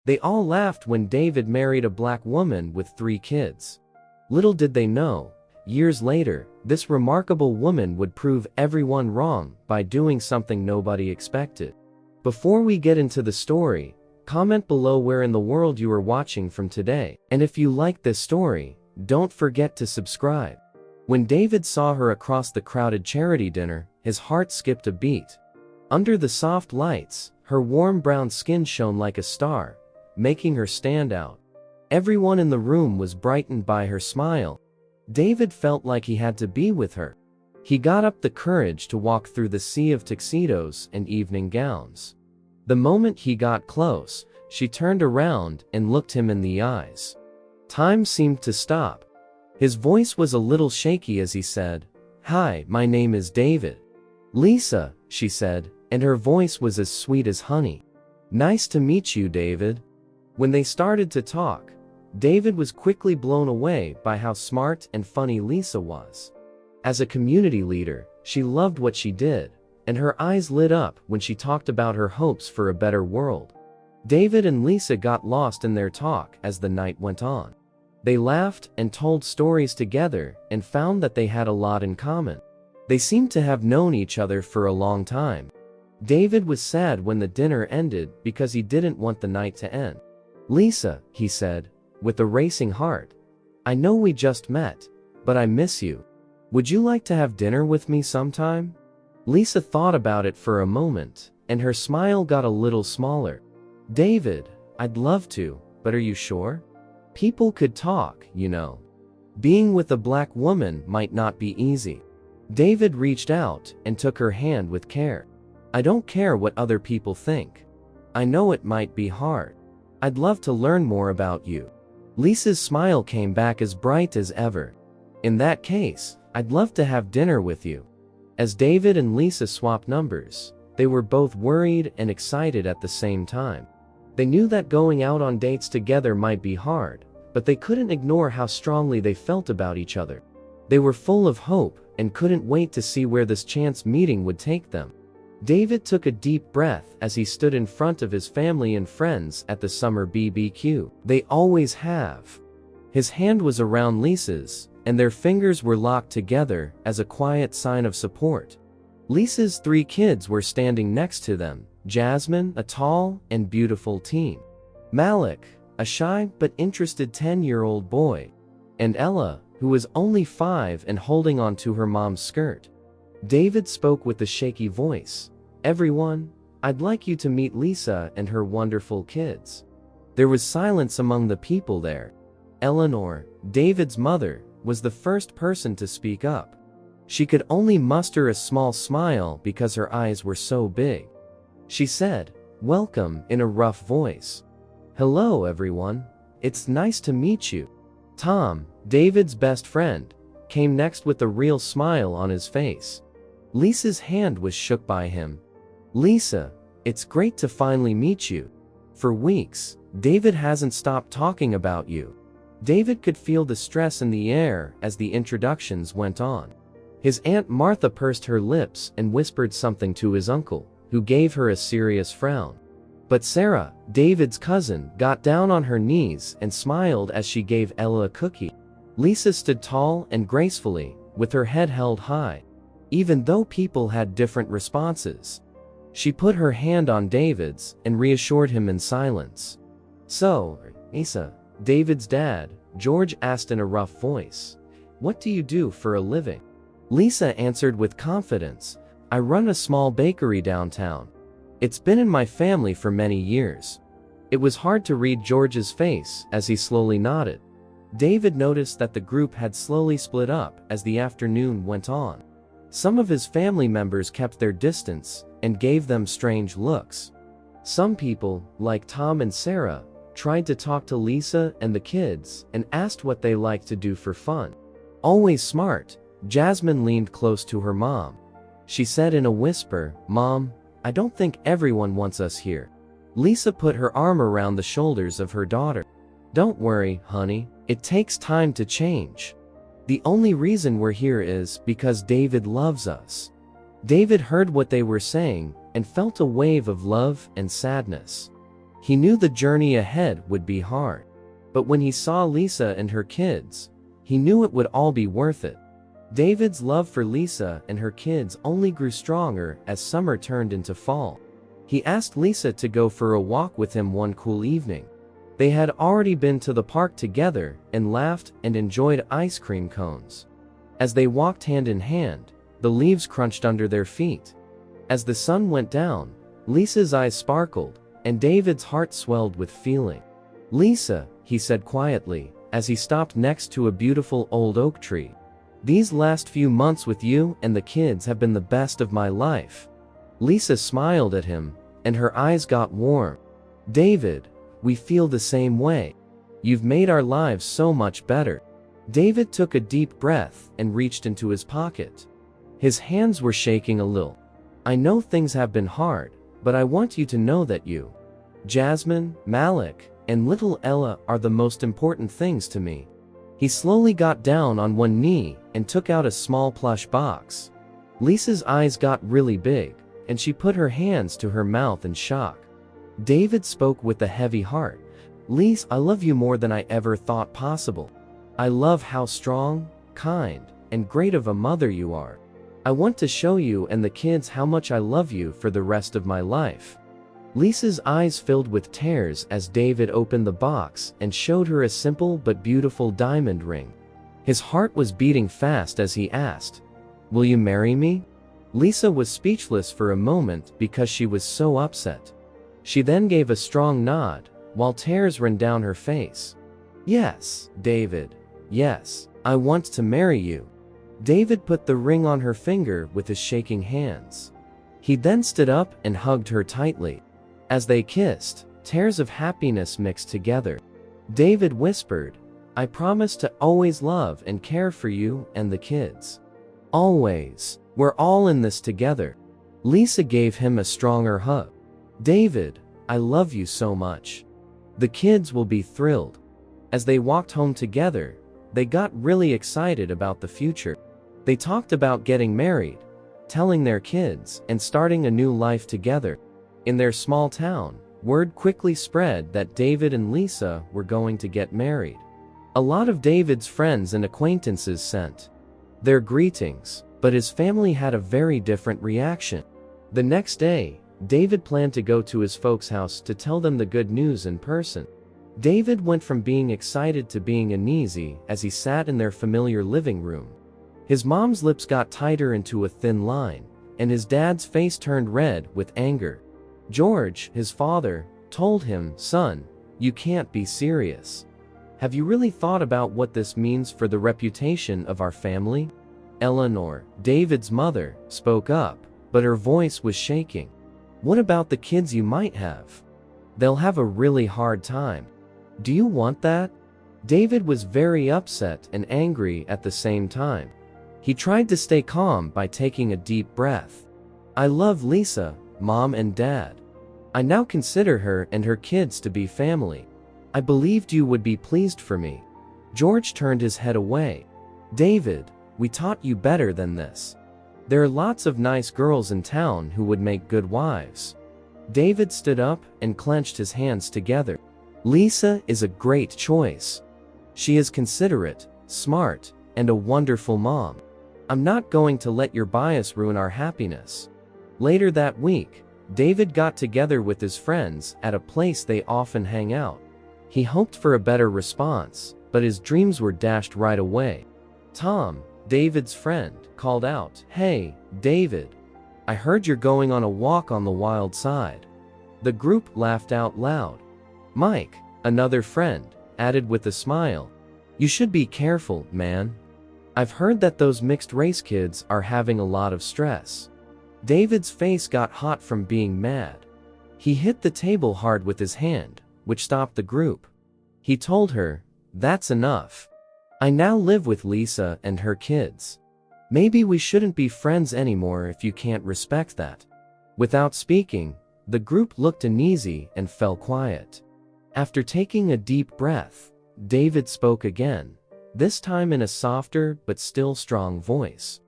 They all laughed when David married a black woman with 3 kids. Little did they know, years later, this remarkable woman would prove everyone wrong by doing something nobody expected. Before we get into the story, comment below where in the world you are watching from today. And if you like this story, don't forget to subscribe. When David saw her across the crowded charity dinner, his heart skipped a beat. Under the soft lights, her warm brown skin shone like a star, making her stand out. Everyone in the room was brightened by her smile. David felt like he had to be with her. He got up the courage to walk through the sea of tuxedos and evening gowns. The moment he got close, she turned around and looked him in the eyes. Time seemed to stop. His voice was a little shaky as he said, "Hi, my name is David." "Lisa," she said, and her voice was as sweet as honey. "Nice to meet you, David." When they started to talk, David was quickly blown away by how smart and funny Lisa was. As a community leader, she loved what she did, and her eyes lit up when she talked about her hopes for a better world. David and Lisa got lost in their talk as the night went on. They laughed and told stories together and found that they had a lot in common. They seemed to have known each other for a long time. David was sad when the dinner ended because he didn't want the night to end. "Lisa," he said, with a racing heart, "I know we just met, but I miss you. Would you like to have dinner with me sometime?" Lisa thought about it for a moment, and her smile got a little smaller. "David, I'd love to, but are you sure? People could talk, you know. Being with a black woman might not be easy." David reached out and took her hand with care. "I don't care what other people think. I know it might be hard. I'd love to learn more about you." Lisa's smile came back as bright as ever. "In that case, I'd love to have dinner with you." As David and Lisa swapped numbers, they were both worried and excited at the same time. They knew that going out on dates together might be hard, but they couldn't ignore how strongly they felt about each other. They were full of hope and couldn't wait to see where this chance meeting would take them. David took a deep breath as he stood in front of his family and friends at the summer BBQ. They always have. His hand was around Lisa's, and their fingers were locked together as a quiet sign of support. Lisa's 3 kids were standing next to them: Jasmine, a tall and beautiful teen; Malik, a shy but interested 10-year-old boy; and Ella, who was only 5 and holding on to her mom's skirt. David spoke with a shaky voice, "Everyone, I'd like you to meet Lisa and her wonderful kids." There was silence among the people there. Eleanor, David's mother, was the first person to speak up. She could only muster a small smile because her eyes were so big. She said, "Welcome," in a rough voice. "Hello, everyone. It's nice to meet you." Tom, David's best friend, came next with a real smile on his face. Lisa's hand was shook by him. "Lisa, it's great to finally meet you. For weeks, David hasn't stopped talking about you." David could feel the stress in the air as the introductions went on. His Aunt Martha pursed her lips and whispered something to his uncle, who gave her a serious frown. But Sarah, David's cousin, got down on her knees and smiled as she gave Ella a cookie. Lisa stood tall and gracefully, with her head held high. Even though people had different responses, she put her hand on David's and reassured him in silence. "So, Lisa," David's dad, George, asked in a rough voice, "what do you do for a living?" Lisa answered with confidence, "I run a small bakery downtown. It's been in my family for many years." It was hard to read George's face as he slowly nodded. David noticed that the group had slowly split up as the afternoon went on. Some of his family members kept their distance and gave them strange looks. Some people, like Tom and Sarah, tried to talk to Lisa and the kids and asked what they liked to do for fun. Always smart, Jasmine leaned close to her mom. She said in a whisper, "Mom, I don't think everyone wants us here." Lisa put her arm around the shoulders of her daughter. "Don't worry, honey, it takes time to change. The only reason we're here is because David loves us." David heard what they were saying and felt a wave of love and sadness. He knew the journey ahead would be hard. But when he saw Lisa and her kids, he knew it would all be worth it. David's love for Lisa and her kids only grew stronger as summer turned into fall. He asked Lisa to go for a walk with him one cool evening. They had already been to the park together and laughed and enjoyed ice cream cones. As they walked hand in hand, the leaves crunched under their feet. As the sun went down, Lisa's eyes sparkled, and David's heart swelled with feeling. "Lisa," he said quietly, as he stopped next to a beautiful old oak tree. "These last few months with you and the kids have been the best of my life." Lisa smiled at him, and her eyes got warm. "David, we feel the same way. You've made our lives so much better." David took a deep breath and reached into his pocket. His hands were shaking a little. "I know things have been hard, but I want you to know that you, Jasmine, Malik, and little Ella are the most important things to me." He slowly got down on one knee and took out a small plush box. Lisa's eyes got really big, and she put her hands to her mouth in shock. David spoke with a heavy heart. "Lisa, I love you more than I ever thought possible. I love how strong, kind, and great of a mother you are. I want to show you and the kids how much I love you for the rest of my life." Lisa's eyes filled with tears as David opened the box and showed her a simple but beautiful diamond ring. His heart was beating fast as he asked, "Will you marry me?" Lisa was speechless for a moment because she was so upset. She then gave a strong nod, while tears ran down her face. "Yes, David, yes, I want to marry you." David put the ring on her finger with his shaking hands. He then stood up and hugged her tightly. As they kissed, tears of happiness mixed together. David whispered, "I promise to always love and care for you and the kids. Always. We're all in this together." Lisa gave him a stronger hug. "David, I love you so much. The kids will be thrilled." As they walked home together, they got really excited about the future. They talked about getting married, telling their kids, and starting a new life together. In their small town, word quickly spread that David and Lisa were going to get married. A lot of David's friends and acquaintances sent their greetings, but his family had a very different reaction. The next day, David planned to go to his folks' house to tell them the good news in person. David went from being excited to being uneasy as he sat in their familiar living room. His mom's lips got tighter into a thin line, and his dad's face turned red with anger. George, his father, told him, "Son, you can't be serious. Have you really thought about what this means for the reputation of our family?" Eleanor, David's mother, spoke up, but her voice was shaking. "What about the kids you might have? They'll have a really hard time. Do you want that?" David was very upset and angry at the same time. He tried to stay calm by taking a deep breath. "I love Lisa, Mom and Dad. I now consider her and her kids to be family. I believed you would be pleased for me." George turned his head away. "David, we taught you better than this. There are lots of nice girls in town who would make good wives." David stood up and clenched his hands together. "Lisa is a great choice. She is considerate, smart, and a wonderful mom. I'm not going to let your bias ruin our happiness." Later that week, David got together with his friends at a place they often hang out. He hoped for a better response, but his dreams were dashed right away. Tom, David's friend, called out, "Hey, David, I heard you're going on a walk on the wild side." The group laughed out loud. Mike, another friend, added with a smile, "You should be careful, man. I've heard that those mixed-race kids are having a lot of stress." David's face got hot from being mad. He hit the table hard with his hand, which stopped the group. He told her, "That's enough. I now live with Lisa and her kids. Maybe we shouldn't be friends anymore if you can't respect that." Without speaking, the group looked uneasy and fell quiet. After taking a deep breath, David spoke again, this time in a softer but still strong voice.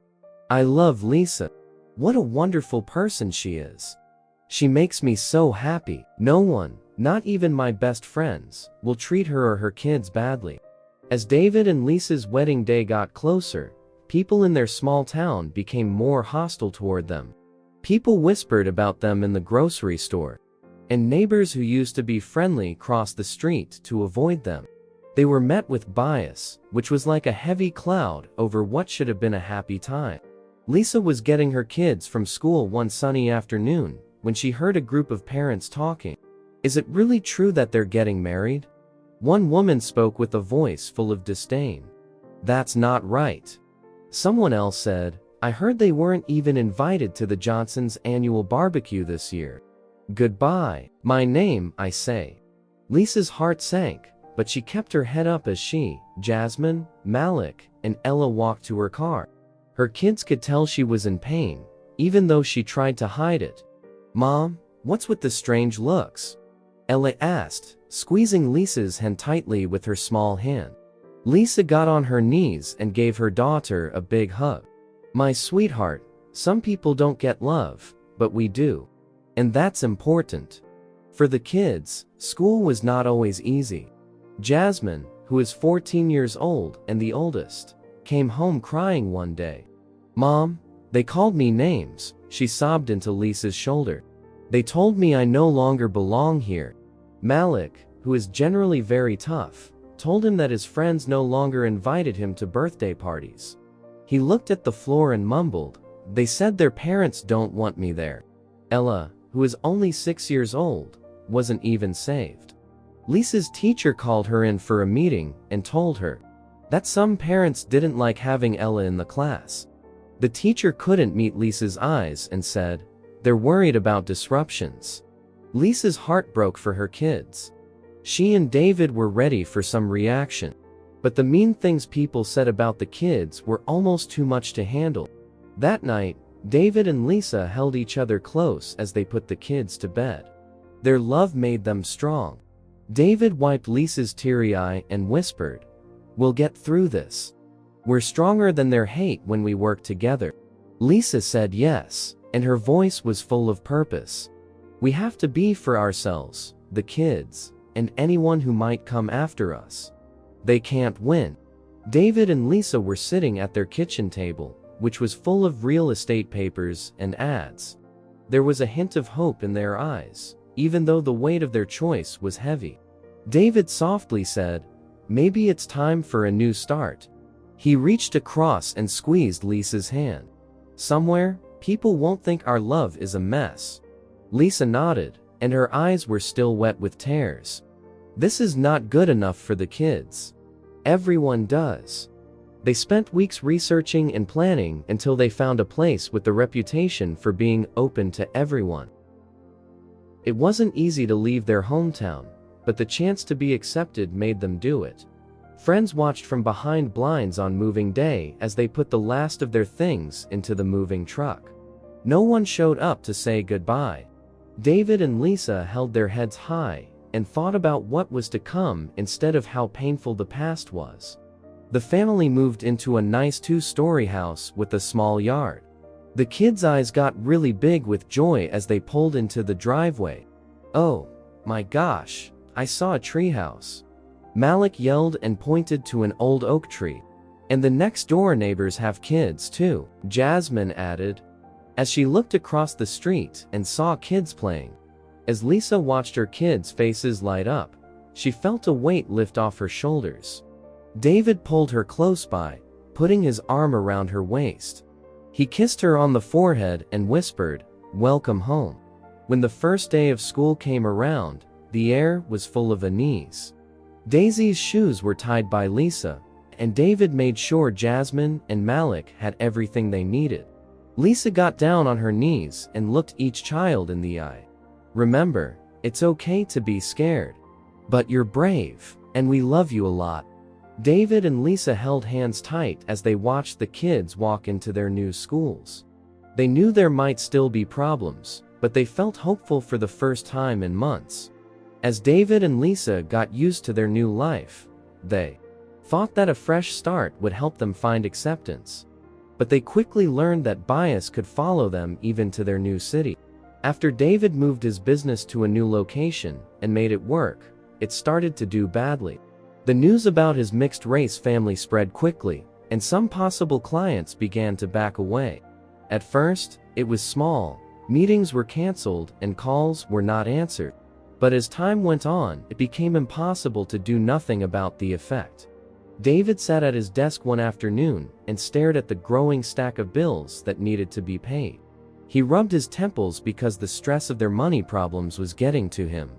"I love Lisa. What a wonderful person she is. She makes me so happy. No Not even my best friends will treat her or her kids badly. As David and Lisa's wedding day got closer, people in their small town became more hostile toward them. People whispered about them in the grocery store, and neighbors who used to be friendly crossed the street to avoid them. They were met with bias, which was like a heavy cloud over what should have been a happy time. Lisa was getting her kids from school one sunny afternoon when she heard a group of parents talking. Is it really true that they're getting married? One woman spoke with a voice full of disdain. That's not right. Someone else said, I heard they weren't even invited to the Johnsons' annual barbecue this year. Goodbye, my name, I say. Lisa's heart sank, but she kept her head up as she, Jasmine, Malik, and Ella walked to her car. Her kids could tell she was in pain, even though she tried to hide it. Mom, what's with the strange looks? Ella asked, squeezing Lisa's hand tightly with her small hand. Lisa got on her knees and gave her daughter a big hug. My sweetheart, some people don't get love, but we do. And that's important. For the kids, school was not always easy. Jasmine, who is 14 years old and the oldest, came home crying one day. Mom, they called me names, she sobbed into Lisa's shoulder. They told me I no longer belong here. Malik, who is generally very tough, told him that his friends no longer invited him to birthday parties. He looked at the floor and mumbled, they said their parents don't want me there. Ella, who is only 6 years old, wasn't even saved. Lisa's teacher called her in for a meeting and told her that some parents didn't like having Ella in the class. The teacher couldn't meet Lisa's eyes and said, they're worried about disruptions. Lisa's heart broke for her kids. She and David were ready for some reaction. But the mean things people said about the kids were almost too much to handle. That night, David and Lisa held each other close as they put the kids to bed. Their love made them strong. David wiped Lisa's teary eye and whispered, we'll get through this. We're stronger than their hate when we work together. Lisa said yes, and her voice was full of purpose. We have to be for ourselves, the kids, and anyone who might come after us. They can't win. David and Lisa were sitting at their kitchen table, which was full of real estate papers and ads. There was a hint of hope in their eyes, even though the weight of their choice was heavy. David softly said, maybe it's time for a new start. He reached across and squeezed Lisa's hand. Somewhere, people won't think our love is a mess. Lisa nodded, and her eyes were still wet with tears. This is not good enough for the kids. Everyone does. They spent weeks researching and planning until they found a place with the reputation for being open to everyone. It wasn't easy to leave their hometown, but the chance to be accepted made them do it. Friends watched from behind blinds on moving day as they put the last of their things into the moving truck. No one showed up to say goodbye. David and Lisa held their heads high and thought about what was to come instead of how painful the past was. The family moved into a nice 2-story house with a small yard. The kids' eyes got really big with joy as they pulled into the driveway. Oh, my gosh, I saw a treehouse. Malik yelled and pointed to an old oak tree. And the next door neighbors have kids too, Jasmine added, as she looked across the street and saw kids playing. As Lisa watched her kids' faces light up, she felt a weight lift off her shoulders. David pulled her close by, putting his arm around her waist. He kissed her on the forehead and whispered, welcome home. When the first day of school came around, the air was full of unease. Daisy's shoes were tied by Lisa, and David made sure Jasmine and Malik had everything they needed. Lisa got down on her knees and looked each child in the eye. Remember, it's okay to be scared. But you're brave, and we love you a lot. David and Lisa held hands tight as they watched the kids walk into their new schools. They knew there might still be problems, but they felt hopeful for the first time in months. As David and Lisa got used to their new life, they thought that a fresh start would help them find acceptance. But they quickly learned that bias could follow them even to their new city. After David moved his business to a new location and made it work, it started to do badly. The news about his mixed-race family spread quickly, and some possible clients began to back away. At first, it was small. Meetings were canceled and calls were not answered. But as time went on, it became impossible to do nothing about the effect. David sat at his desk one afternoon and stared at the growing stack of bills that needed to be paid. He rubbed his temples because the stress of their money problems was getting to him.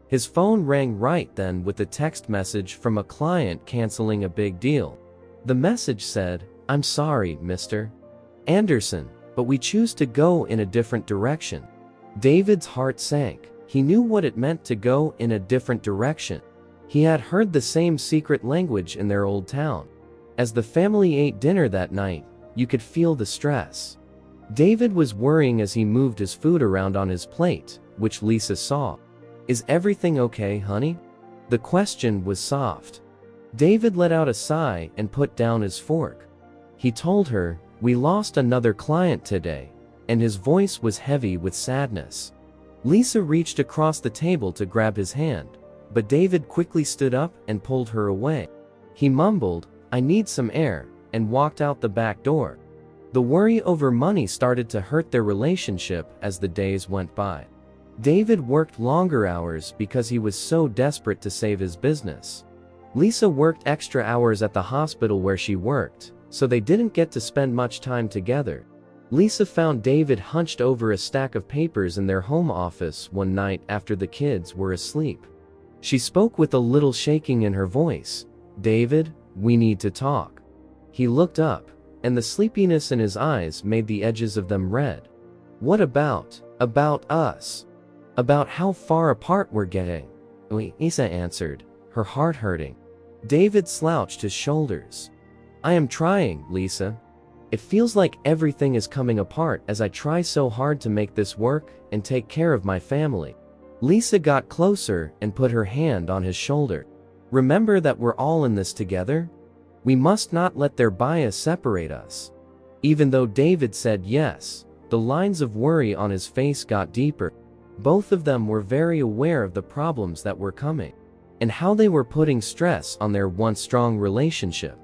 His phone rang right then with a text message from a client canceling a big deal. The message said, "I'm sorry, Mr. Anderson, but we choose to go in a different direction." David's heart sank. He knew what it meant to go in a different direction. He had heard the same secret language in their old town. As the family ate dinner that night, you could feel the stress. David was worrying as he moved his food around on his plate, which Lisa saw. "Is everything okay, honey?" The question was soft. David let out a sigh and put down his fork. He told her, "We lost another client today," and his voice was heavy with sadness. Lisa reached across the table to grab his hand, but David quickly stood up and pulled her away. He mumbled, "I need some air," and walked out the back door. The worry over money started to hurt their relationship as the days went by. David worked longer hours because he was so desperate to save his business. Lisa worked extra hours at the hospital where she worked, so they didn't get to spend much time together. Lisa found David hunched over a stack of papers in their home office one night after the kids were asleep. She spoke with a little shaking in her voice. "David, we need to talk." He looked up, and the sleepiness in his eyes made the edges of them red. "What about? About us? About how far apart we're getting?" Lisa answered, her heart hurting. David slouched his shoulders. "I am trying, Lisa. It feels like everything is coming apart as I try so hard to make this work and take care of my family." Lisa got closer and put her hand on his shoulder. "Remember that we're all in this together? We must not let their bias separate us." Even though David said yes, the lines of worry on his face got deeper. Both of them were very aware of the problems that were coming, and how they were putting stress on their once strong relationship.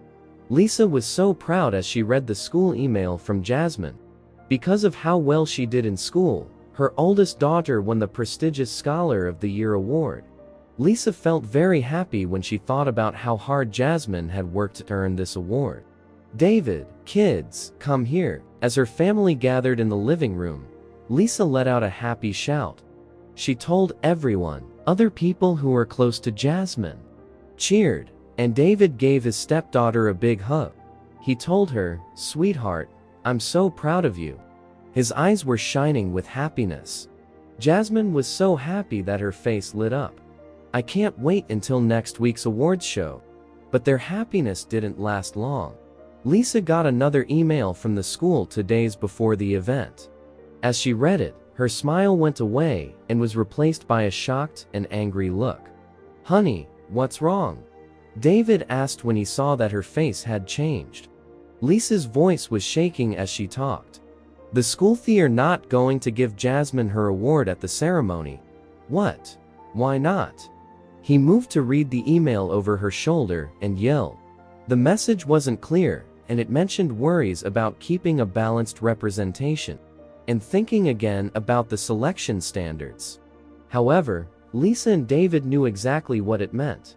Lisa was so proud as she read the school email from Jasmine. Because of how well she did in school, her oldest daughter won the prestigious Scholar of the Year award. Lisa felt very happy when she thought about how hard Jasmine had worked to earn this award. "David, kids, come here." As her family gathered in the living room, Lisa let out a happy shout. She told everyone. Other people who were close to Jasmine cheered, and David gave his stepdaughter a big hug. He told her, "Sweetheart, I'm so proud of you." His eyes were shining with happiness. Jasmine was so happy that her face lit up. "I can't wait until next week's awards show." But their happiness didn't last long. Lisa got another email from the school 2 days before the event. As she read it, her smile went away and was replaced by a shocked and angry look. "Honey, what's wrong?" David asked when he saw that her face had changed. Lisa's voice was shaking as she talked. "The school are not going to give Jasmine her award at the ceremony." "What? Why not?" He moved to read the email over her shoulder and yelled. The message wasn't clear, and it mentioned worries about keeping a balanced representation, and thinking again about the selection standards. However, Lisa and David knew exactly what it meant.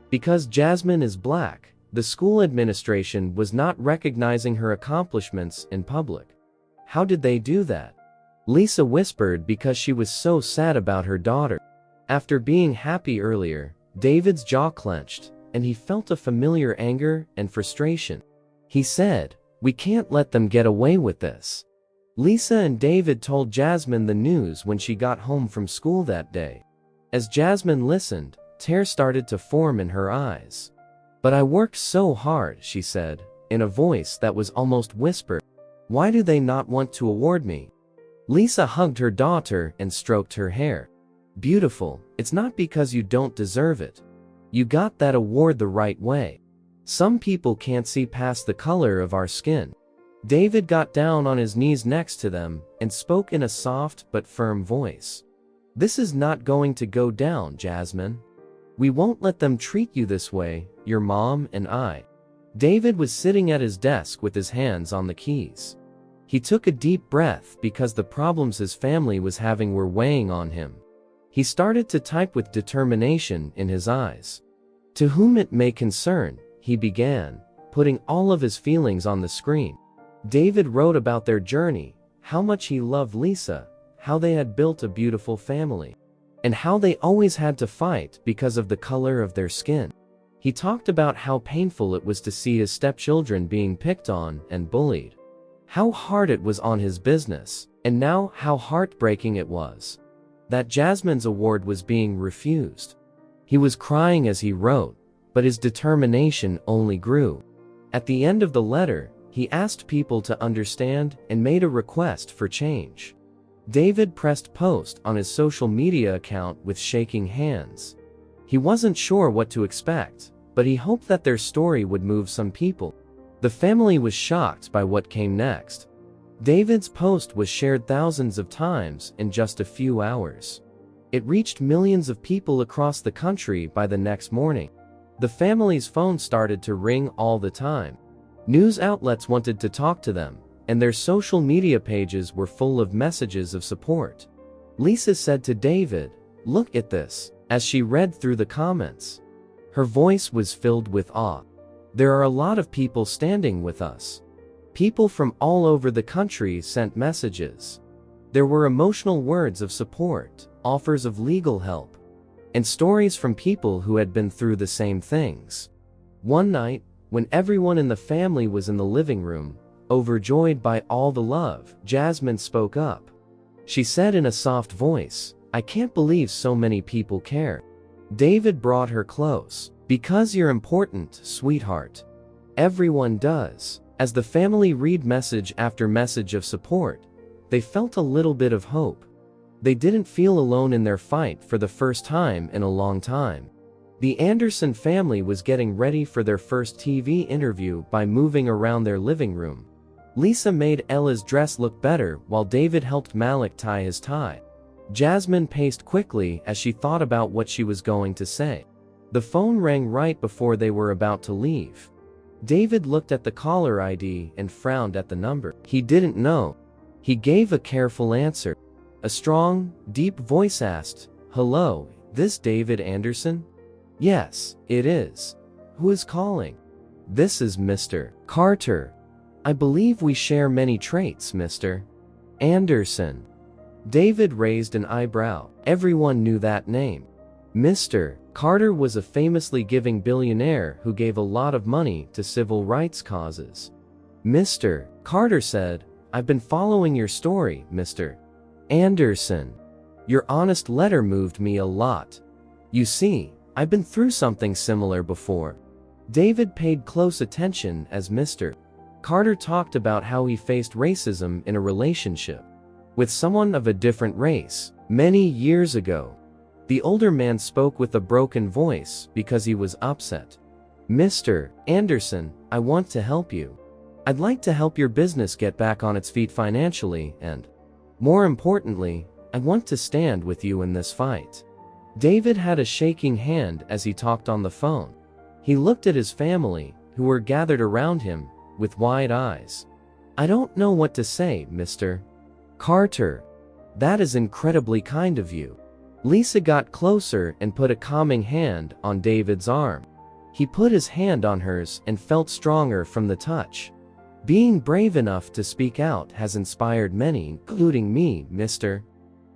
Because Jasmine is black, the school administration was not recognizing her accomplishments in public. How did they do that? Lisa whispered because she was so sad about her daughter. After being happy earlier, David's jaw clenched, and he felt a familiar anger and frustration. He said, "We can't let them get away with this." Lisa and David told Jasmine the news when she got home from school that day. As Jasmine listened, tears started to form in her eyes. "But I worked so hard," she said, in a voice that was almost whispered. "Why do they not want to award me?" Lisa hugged her daughter and stroked her hair. "Beautiful, it's not because you don't deserve it. You got that award the right way. Some people can't see past the color of our skin." David got down on his knees next to them and spoke in a soft but firm voice. "This is not going to go down, Jasmine. We won't let them treat you this way, your mom and I." David was sitting at his desk with his hands on the keys. He took a deep breath because the problems his family was having were weighing on him. He started to type with determination in his eyes. "To whom it may concern," he began, putting all of his feelings on the screen. David wrote about their journey, how much he loved Lisa, how they had built a beautiful family, and how they always had to fight because of the color of their skin. He talked about how painful it was to see his stepchildren being picked on and bullied, how hard it was on his business, and now how heartbreaking it was that Jasmine's award was being refused. He was crying as he wrote, but his determination only grew. At the end of the letter, he asked people to understand and made a request for change. David pressed post on his social media account with shaking hands. He wasn't sure what to expect, but he hoped that their story would move some people. The family was shocked by what came next. David's post was shared thousands of times in just a few hours. It reached millions of people across the country by the next morning. The family's phone started to ring all the time. News outlets wanted to talk to them, and their social media pages were full of messages of support. Lisa said to David, "Look at this," as she read through the comments. Her voice was filled with awe. "There are a lot of people standing with us." People from all over the country sent messages. There were emotional words of support, offers of legal help, and stories from people who had been through the same things. One night, when everyone in the family was in the living room, overjoyed by all the love, Jasmine spoke up. She said in a soft voice, "I can't believe so many people care." David brought her close. "Because you're important, sweetheart. Everyone does." As the family read message after message of support, they felt a little bit of hope. They didn't feel alone in their fight for the first time in a long time. The Anderson family was getting ready for their first TV interview by moving around their living room. Lisa made Ella's dress look better while David helped Malik tie his tie. Jasmine paced quickly as she thought about what she was going to say. The phone rang right before they were about to leave. David looked at the caller ID and frowned at the number. He didn't know. He gave a careful answer. A strong, deep voice asked, "Hello, this David Anderson?" "Yes, it is. Who is calling?" "This is Mr. Carter. I believe we share many traits, Mr. Anderson." David raised an eyebrow. Everyone knew that name. Mr. Carter was a famously giving billionaire who gave a lot of money to civil rights causes. Mr. Carter said, "I've been following your story, Mr. Anderson. Your honest letter moved me a lot. You see, I've been through something similar before." David paid close attention as Mr. Carter talked about how he faced racism in a relationship with someone of a different race many years ago. The older man spoke with a broken voice because he was upset. "Mr. Anderson, I want to help you. I'd like to help your business get back on its feet financially and, more importantly, I want to stand with you in this fight." David had a shaking hand as he talked on the phone. He looked at his family, who were gathered around him, with wide eyes. "I don't know what to say, Mr. Carter. That is incredibly kind of you." Lisa got closer and put a calming hand on David's arm. He put his hand on hers and felt stronger from the touch. "Being brave enough to speak out has inspired many, including me, Mr.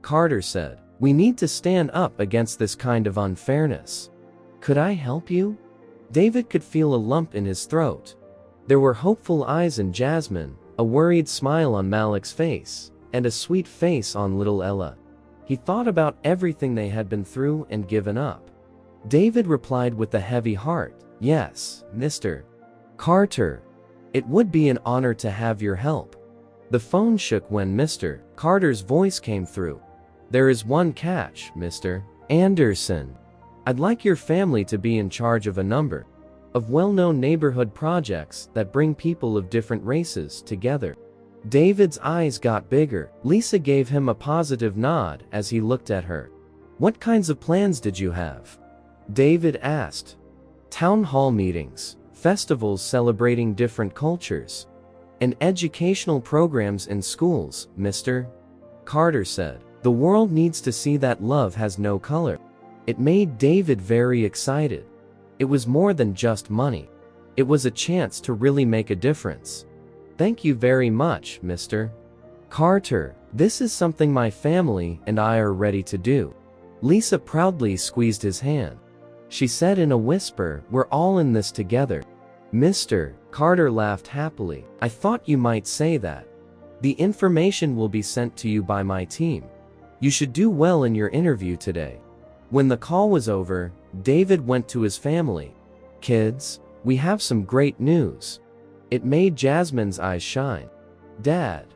Carter said. "We need to stand up against this kind of unfairness. Could I help you?" David could feel a lump in his throat. There were hopeful eyes in Jasmine, a worried smile on Malik's face, and a sweet face on little Ella. He thought about everything they had been through and given up. David replied with a heavy heart, "Yes, Mr. Carter. It would be an honor to have your help." The phone shook when Mr. Carter's voice came through. "There is one catch, Mr. Anderson. I'd like your family to be in charge of a number of well-known neighborhood projects that bring people of different races together. David's eyes got bigger. Lisa gave him a positive nod as he looked at her. What kinds of plans did you have? David asked. Town hall meetings, festivals celebrating different cultures, and educational programs in schools, Mr. Carter said. The world needs to see that love has no color. It made David very excited. It was more than just money. It was a chance to really make a difference. Thank you very much, Mr. Carter. This is something my family and I are ready to do. Lisa proudly squeezed his hand. She said in a whisper, we're all in this together. Mr. Carter laughed happily. I thought you might say that. The information will be sent to you by my team. You should do well in your interview today. When the call was over, David went to his family. Kids, we have some great news. It made Jasmine's eyes shine. Dad,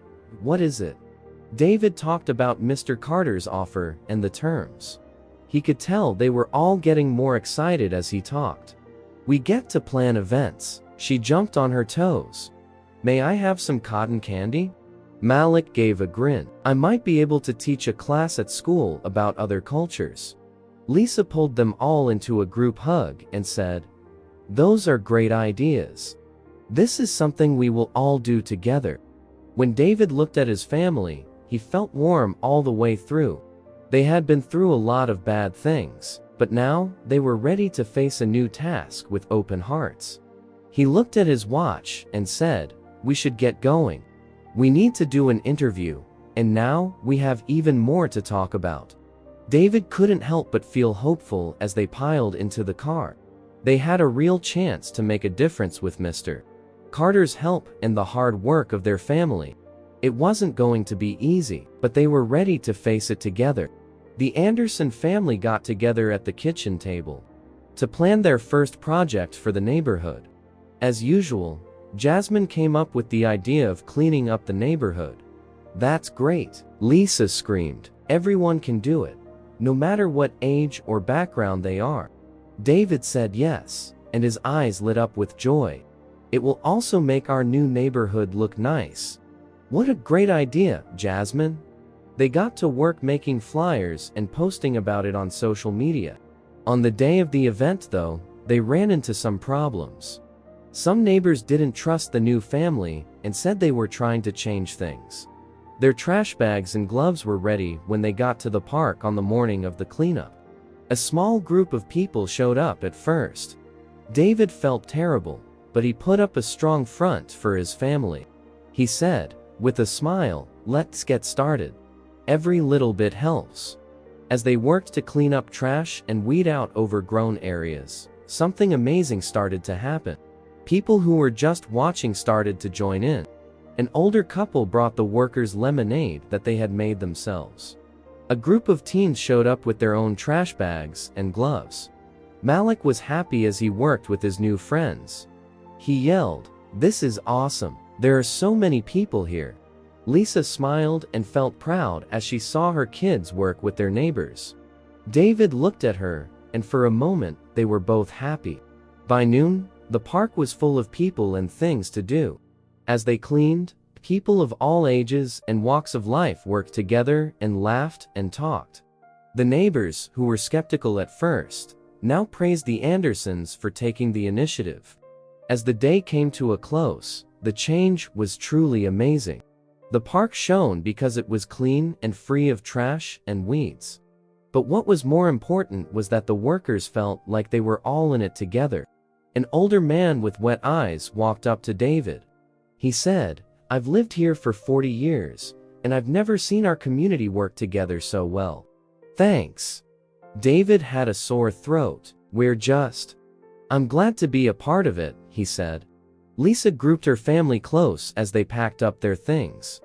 what is it? David talked about Mr. Carter's offer and the terms. He could tell they were all getting more excited as he talked. We get to plan events. She jumped on her toes. May I have some cotton candy? Malik gave a grin. I might be able to teach a class at school about other cultures. Lisa pulled them all into a group hug and said, those are great ideas. This is something we will all do together. When David looked at his family, he felt warm all the way through. They had been through a lot of bad things, but now they were ready to face a new task with open hearts. He looked at his watch and said, we should get going. We need to do an interview, and now we have even more to talk about. David couldn't help but feel hopeful as they piled into the car. They had a real chance to make a difference with Mr. Carter's help and the hard work of their family. It wasn't going to be easy, but they were ready to face it together. The Anderson family got together at the kitchen table to plan their first project for the neighborhood. As usual, Jasmine came up with the idea of cleaning up the neighborhood. That's great, Lisa screamed. Everyone can do it, no matter what age or background they are. David said yes, and his eyes lit up with joy. It will also make our new neighborhood look nice. What a great idea, Jasmine. They got to work making flyers and posting about it on social media. On the day of the event, though, they ran into some problems. Some neighbors didn't trust the new family and said they were trying to change things. Their trash bags and gloves were ready when they got to the park on the morning of the cleanup. A small group of people showed up at first. David felt terrible, but he put up a strong front for his family. He said, with a smile, let's get started. Every little bit helps. As they worked to clean up trash and weed out overgrown areas, something amazing started to happen. People who were just watching started to join in. An older couple brought the workers lemonade that they had made themselves. A group of teens showed up with their own trash bags and gloves. Malik was happy as he worked with his new friends. He yelled, "This is awesome. There are so many people here." Lisa smiled and felt proud as she saw her kids work with their neighbors. David looked at her, and for a moment, they were both happy. By noon, the park was full of people and things to do. As they cleaned, people of all ages and walks of life worked together and laughed and talked. The neighbors, who were skeptical at first, now praised the Andersons for taking the initiative. As the day came to a close, the change was truly amazing. The park shone because it was clean and free of trash and weeds. But what was more important was that the workers felt like they were all in it together. An older man with wet eyes walked up to David. He said, "I've lived here for 40 years, and I've never seen our community work together so well." "Thanks." David had a sore throat. "I'm glad to be a part of it," he said. Lisa grouped her family close as they packed up their things.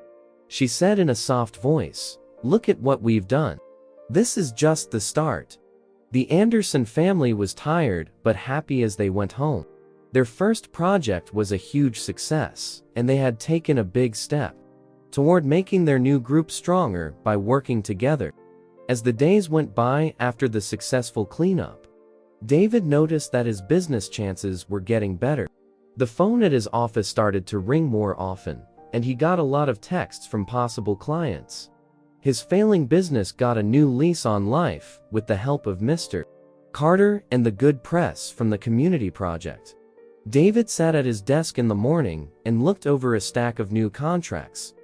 She said in a soft voice, "Look at what we've done. This is just the start." The Anderson family was tired but happy as they went home. Their first project was a huge success, and they had taken a big step toward making their new group stronger by working together. As the days went by after the successful cleanup, David noticed that his business chances were getting better. The phone at his office started to ring more often, and he got a lot of texts from possible clients. His failing business got a new lease on life with the help of Mr. Carter and the good press from the community project. David sat at his desk in the morning and looked over a stack of new contracts.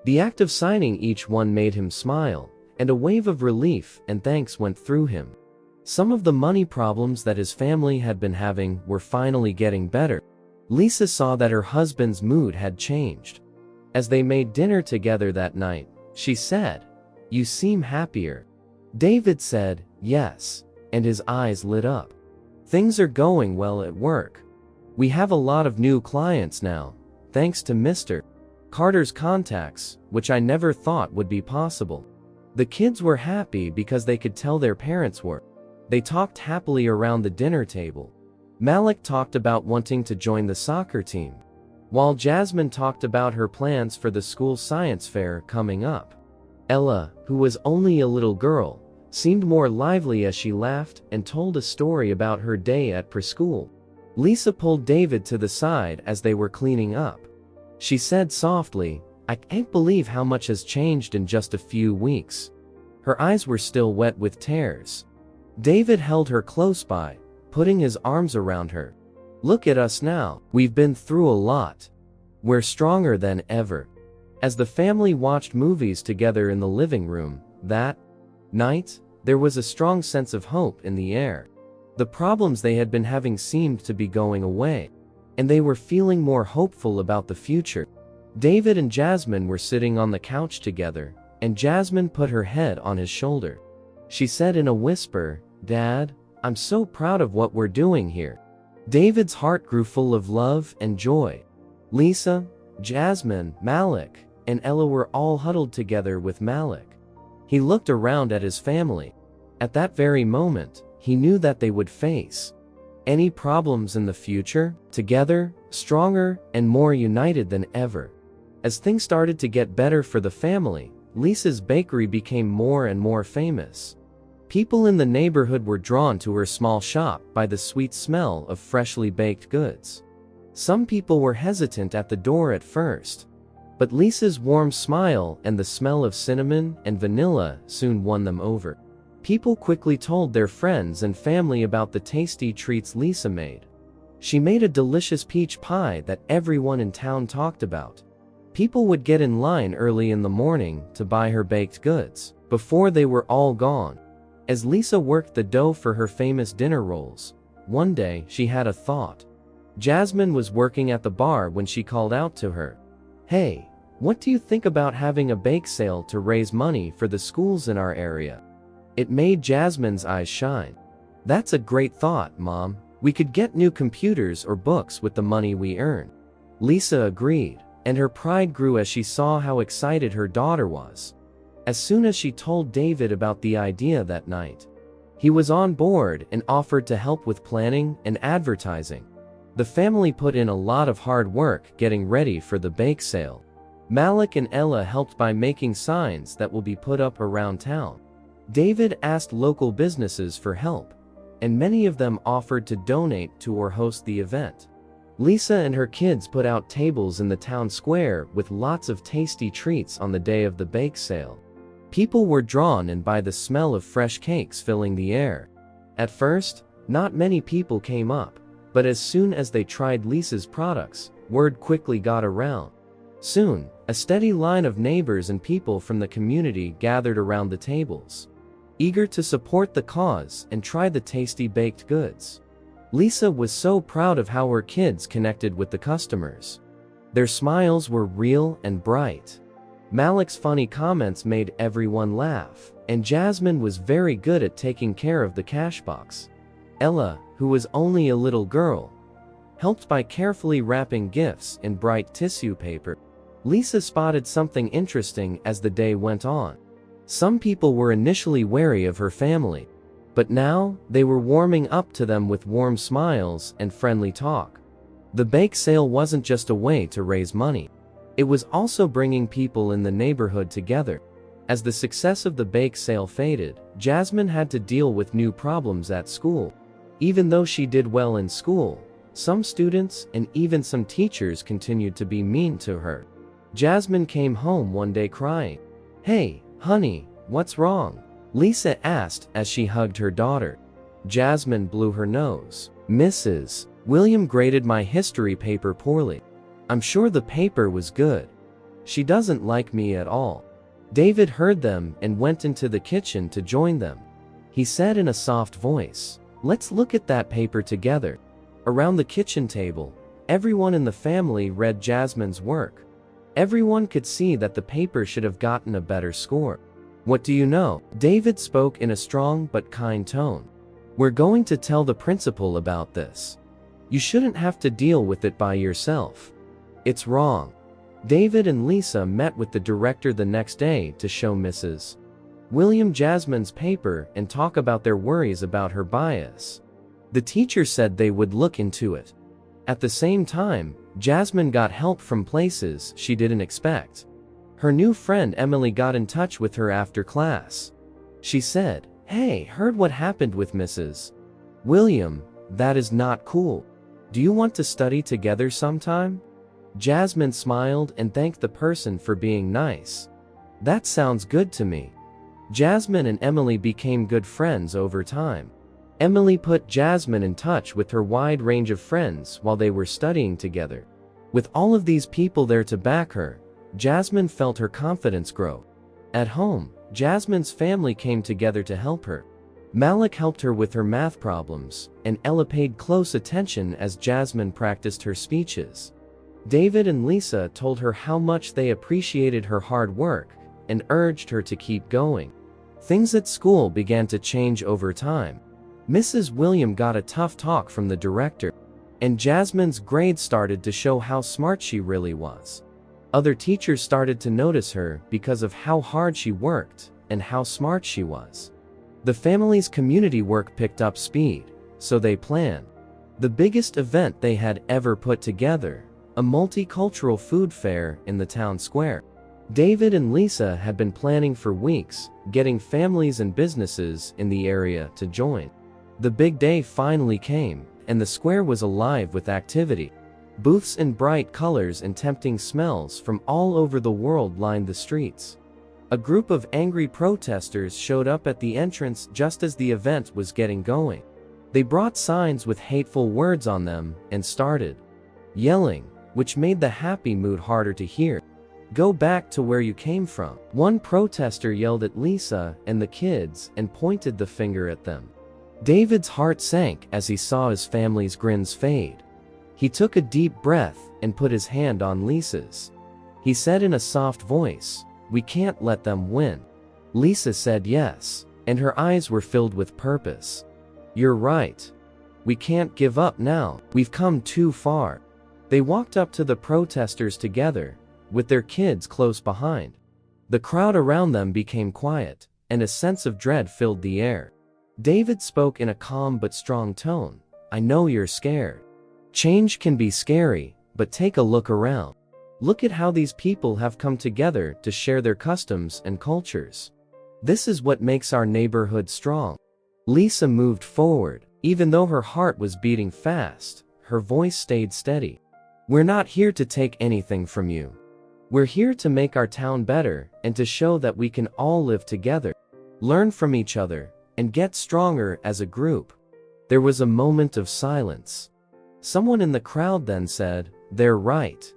The act of signing each one made him smile, and a wave of relief and thanks went through him. Some of the money problems that his family had been having were finally getting better. Lisa saw that her husband's mood had changed. As they made dinner together that night, she said, "You seem happier." David said, "Yes," and his eyes lit up. "Things are going well at work. We have a lot of new clients now, thanks to Mr. Carter's contacts, which I never thought would be possible." The kids were happy because they could tell their parents were. They talked happily around the dinner table. Malik talked about wanting to join the soccer team, while Jasmine talked about her plans for the school science fair coming up. Ella, who was only a little girl, seemed more lively as she laughed and told a story about her day at preschool. Lisa pulled David to the side as they were cleaning up. She said softly, "I can't believe how much has changed in just a few weeks." Her eyes were still wet with tears. David held her close by, putting his arms around her. "Look at us now. We've been through a lot. We're stronger than ever." As the family watched movies together in the living room, that night, there was a strong sense of hope in the air. The problems they had been having seemed to be going away, and they were feeling more hopeful about the future. David and Jasmine were sitting on the couch together, and Jasmine put her head on his shoulder. She said in a whisper, "Dad, I'm so proud of what we're doing here." David's heart grew full of love and joy. Lisa, Jasmine, Malik, and Ella were all huddled together with Malik. He looked around at his family. At that very moment, he knew that they would face any problems in the future, together, stronger, and more united than ever. As things started to get better for the family, Lisa's bakery became more and more famous. People in the neighborhood were drawn to her small shop by the sweet smell of freshly baked goods. Some people were hesitant at the door at first, but Lisa's warm smile and the smell of cinnamon and vanilla soon won them over. People quickly told their friends and family about the tasty treats Lisa made. She made a delicious peach pie that everyone in town talked about. People would get in line early in the morning to buy her baked goods, before they were all gone. As Lisa worked the dough for her famous dinner rolls, one day she had a thought. Jasmine was working at the bar when she called out to her, "Hey, what do you think about having a bake sale to raise money for the schools in our area?" It made Jasmine's eyes shine. "That's a great thought, Mom. We could get new computers or books with the money we earn." Lisa agreed, and her pride grew as she saw how excited her daughter was. As soon as she told David about the idea that night, he was on board and offered to help with planning and advertising. The family put in a lot of hard work getting ready for the bake sale. Malik and Ella helped by making signs that will be put up around town. David asked local businesses for help, and many of them offered to donate to or host the event. Lisa and her kids put out tables in the town square with lots of tasty treats on the day of the bake sale. People were drawn in by the smell of fresh cakes filling the air. At first, not many people came up, but as soon as they tried Lisa's products, word quickly got around. Soon, a steady line of neighbors and people from the community gathered around the tables, eager to support the cause and try the tasty baked goods. Lisa was so proud of how her kids connected with the customers. Their smiles were real and bright. Malik's funny comments made everyone laugh, and Jasmine was very good at taking care of the cash box. Ella, who was only a little girl, helped by carefully wrapping gifts in bright tissue paper. Lisa spotted something interesting as the day went on. Some people were initially wary of her family, but now they were warming up to them with warm smiles and friendly talk. The bake sale wasn't just a way to raise money. It was also bringing people in the neighborhood together. As the success of the bake sale faded, Jasmine had to deal with new problems at school. Even though she did well in school, some students and even some teachers continued to be mean to her. Jasmine came home one day crying. "Hey, honey, what's wrong?" Lisa asked as she hugged her daughter. Jasmine blew her nose. "Mrs. William graded my history paper poorly. I'm sure the paper was good. She doesn't like me at all." David heard them and went into the kitchen to join them. He said in a soft voice, "Let's look at that paper together." Around the kitchen table, everyone in the family read Jasmine's work. Everyone could see that the paper should have gotten a better score. "What do you know?" David spoke in a strong but kind tone. "We're going to tell the principal about this. You shouldn't have to deal with it by yourself. It's wrong." David and Lisa met with the director the next day to show Mrs. William Jasmine's paper and talk about their worries about her bias. The teacher said they would look into it. At the same time, Jasmine got help from places she didn't expect. Her new friend Emily got in touch with her after class. She said, "Hey, heard what happened with Mrs. William? That is not cool. Do you want to study together sometime?" Jasmine smiled and thanked the person for being nice. "That sounds good to me." Jasmine and Emily became good friends over time. Emily put Jasmine in touch with her wide range of friends while they were studying together. With all of these people there to back her, Jasmine felt her confidence grow. At home, Jasmine's family came together to help her. Malik helped her with her math problems, and Ella paid close attention as Jasmine practiced her speeches. David and Lisa told her how much they appreciated her hard work and urged her to keep going. Things at school began to change over time. Mrs. William got a tough talk from the director, and Jasmine's grades started to show how smart she really was. Other teachers started to notice her because of how hard she worked and how smart she was. The family's community work picked up speed, so they planned the biggest event they had ever put together, a multicultural food fair in the town square. David and Lisa had been planning for weeks, getting families and businesses in the area to join. The big day finally came, and the square was alive with activity. Booths in bright colors and tempting smells from all over the world lined the streets. A group of angry protesters showed up at the entrance just as the event was getting going. They brought signs with hateful words on them and started yelling, which made the happy mood harder to hear. "Go back to where you came from." One protester yelled at Lisa and the kids and pointed the finger at them. David's heart sank as he saw his family's grins fade. He took a deep breath and put his hand on Lisa's. He said in a soft voice, "We can't let them win." Lisa said yes, and her eyes were filled with purpose. "You're right. We can't give up now. We've come too far." They walked up to the protesters together, with their kids close behind. The crowd around them became quiet, and a sense of dread filled the air. David spoke in a calm but strong tone. "I know you're scared. Change can be scary, but take a look around. Look at how these people have come together to share their customs and cultures. This is what makes our neighborhood strong." Lisa moved forward. Even though her heart was beating fast, her voice stayed steady. "We're not here to take anything from you. We're here to make our town better and to show that we can all live together, learn from each other, and get stronger as a group." There was a moment of silence. Someone in the crowd then said, "They're right.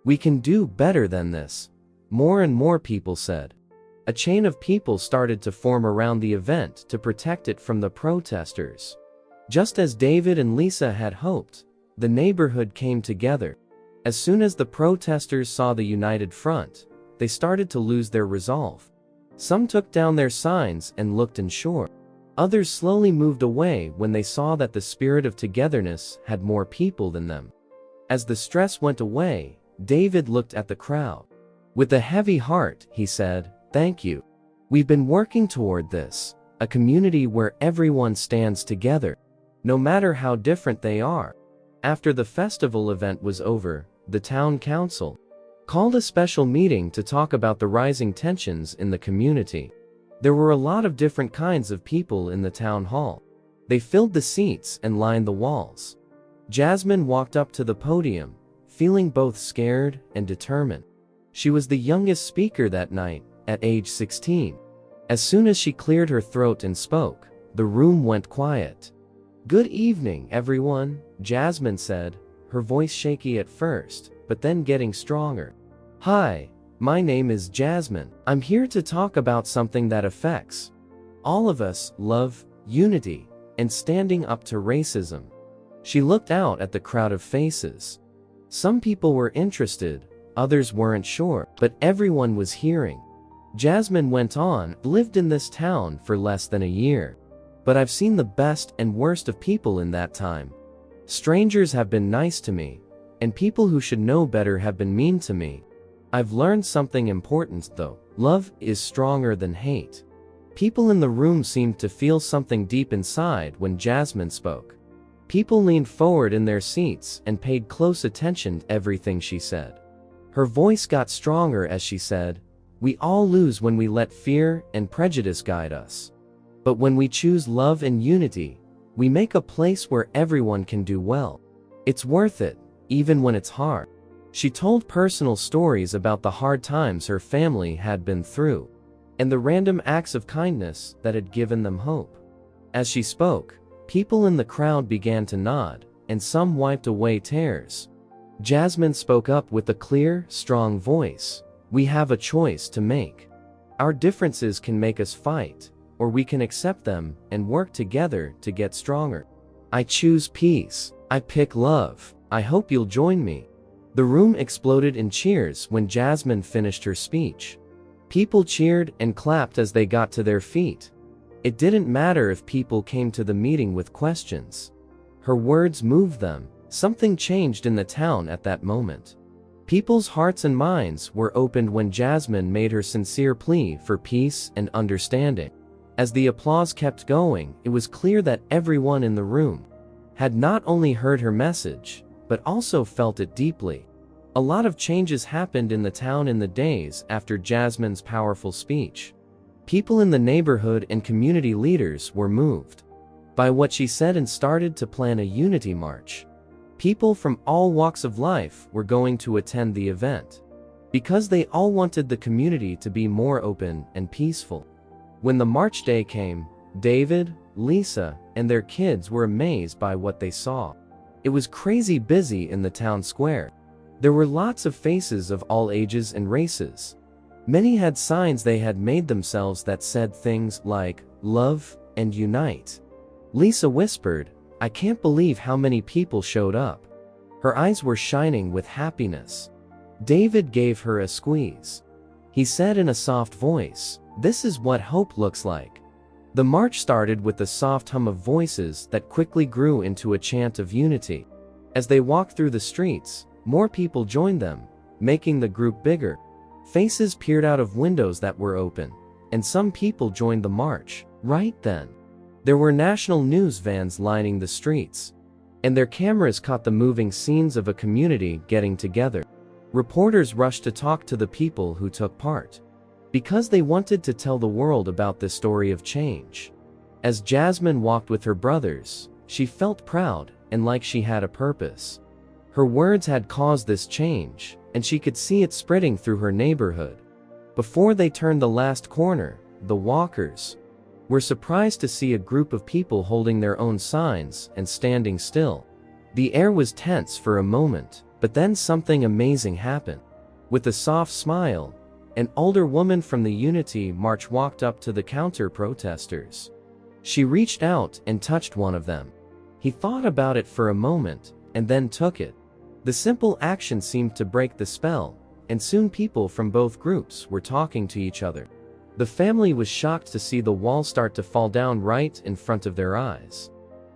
We can do better than this." More and more people said. A chain of people started to form around the event to protect it from the protesters. Just as David and Lisa had hoped, the neighborhood came together. As soon as the protesters saw the united front, they started to lose their resolve. Some took down their signs and looked unsure. Others slowly moved away when they saw that the spirit of togetherness had more people than them. As the stress went away, David looked at the crowd. With a heavy heart, he said, "Thank you. We've been working toward this, a community where everyone stands together, no matter how different they are." After the festival event was over, the town council called a special meeting to talk about the rising tensions in the community. There were a lot of different kinds of people in the town hall. They filled the seats and lined the walls. Jasmine walked up to the podium, feeling both scared and determined. She was the youngest speaker that night, at age 16. As soon as she cleared her throat and spoke, the room went quiet. "Good evening, everyone," Jasmine said, her voice shaky at first, but then getting stronger. "Hi, my name is Jasmine. I'm here to talk about something that affects all of us: love, unity, and standing up to racism." She looked out at the crowd of faces. Some people were interested, others weren't sure, but everyone was hearing. Jasmine went on, "Lived in this town for less than a year. But I've seen the best and worst of people in that time. Strangers have been nice to me, and people who should know better have been mean to me. I've learned something important though. Love is stronger than hate." People in the room seemed to feel something deep inside when Jasmine spoke. People leaned forward in their seats and paid close attention to everything she said. Her voice got stronger as she said, "We all lose when we let fear and prejudice guide us. But when we choose love and unity, we make a place where everyone can do well. It's worth it, even when it's hard." She told personal stories about the hard times her family had been through, and the random acts of kindness that had given them hope. As she spoke, people in the crowd began to nod, and some wiped away tears. Jasmine spoke up with a clear, strong voice. "We have a choice to make. Our differences can make us fight, or we can accept them and work together to get stronger. I choose peace. I pick love. I hope you'll join me." The room exploded in cheers when Jasmine finished her speech. People cheered and clapped as they got to their feet. It didn't matter if people came to the meeting with questions. Her words moved them. Something changed in the town at that moment. People's hearts and minds were opened when Jasmine made her sincere plea for peace and understanding. As the applause kept going, it was clear that everyone in the room had not only heard her message, but also felt it deeply. A lot of changes happened in the town in the days after Jasmine's powerful speech. People in the neighborhood and community leaders were moved by what she said and started to plan a unity march. People from all walks of life were going to attend the event, because they all wanted the community to be more open and peaceful. When the march day came, David, Lisa, and their kids were amazed by what they saw. It was crazy busy in the town square. There were lots of faces of all ages and races. Many had signs they had made themselves that said things like, "Love and unite." Lisa whispered, "I can't believe how many people showed up." Her eyes were shining with happiness. David gave her a squeeze. He said in a soft voice, "This is what hope looks like." The march started with a soft hum of voices that quickly grew into a chant of unity. As they walked through the streets, more people joined them, making the group bigger. Faces peered out of windows that were open, and some people joined the march. Right then, there were national news vans lining the streets, and their cameras caught the moving scenes of a community getting together. Reporters rushed to talk to the people who took part, because they wanted to tell the world about this story of change. As Jasmine walked with her brothers, she felt proud and like she had a purpose. Her words had caused this change, and she could see it spreading through her neighborhood. Before they turned the last corner, the walkers were surprised to see a group of people holding their own signs and standing still. The air was tense for a moment, but then something amazing happened. With a soft smile, an older woman from the Unity March walked up to the counter-protesters. She reached out and touched one of them. He thought about it for a moment, and then took it. The simple action seemed to break the spell, and soon people from both groups were talking to each other. The family was shocked to see the wall start to fall down right in front of their eyes.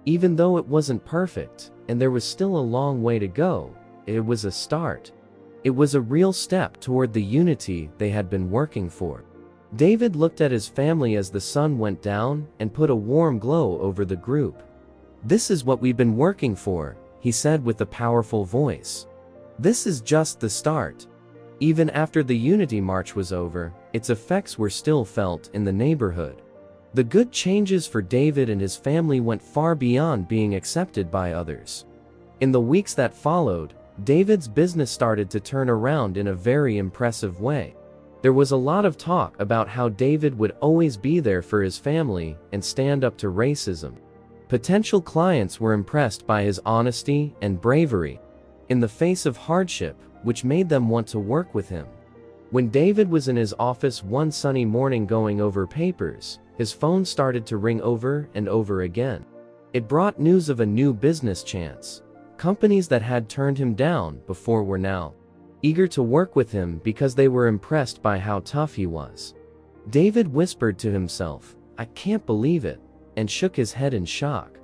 Even though it wasn't perfect, and there was still a long way to go, it was a start. It was a real step toward the unity they had been working for. David looked at his family as the sun went down and put a warm glow over the group. "This is what we've been working for," he said with a powerful voice. "This is just the start." Even after the Unity March was over, its effects were still felt in the neighborhood. The good changes for David and his family went far beyond being accepted by others. In the weeks that followed, David's business started to turn around in a very impressive way. There was a lot of talk about how David would always be there for his family and stand up to racism. Potential clients were impressed by his honesty and bravery in the face of hardship, which made them want to work with him. When David was in his office one sunny morning going over papers, his phone started to ring over and over again. It brought news of a new business chance. Companies that had turned him down before were now eager to work with him because they were impressed by how tough he was. David whispered to himself, "I can't believe it," and shook his head in shock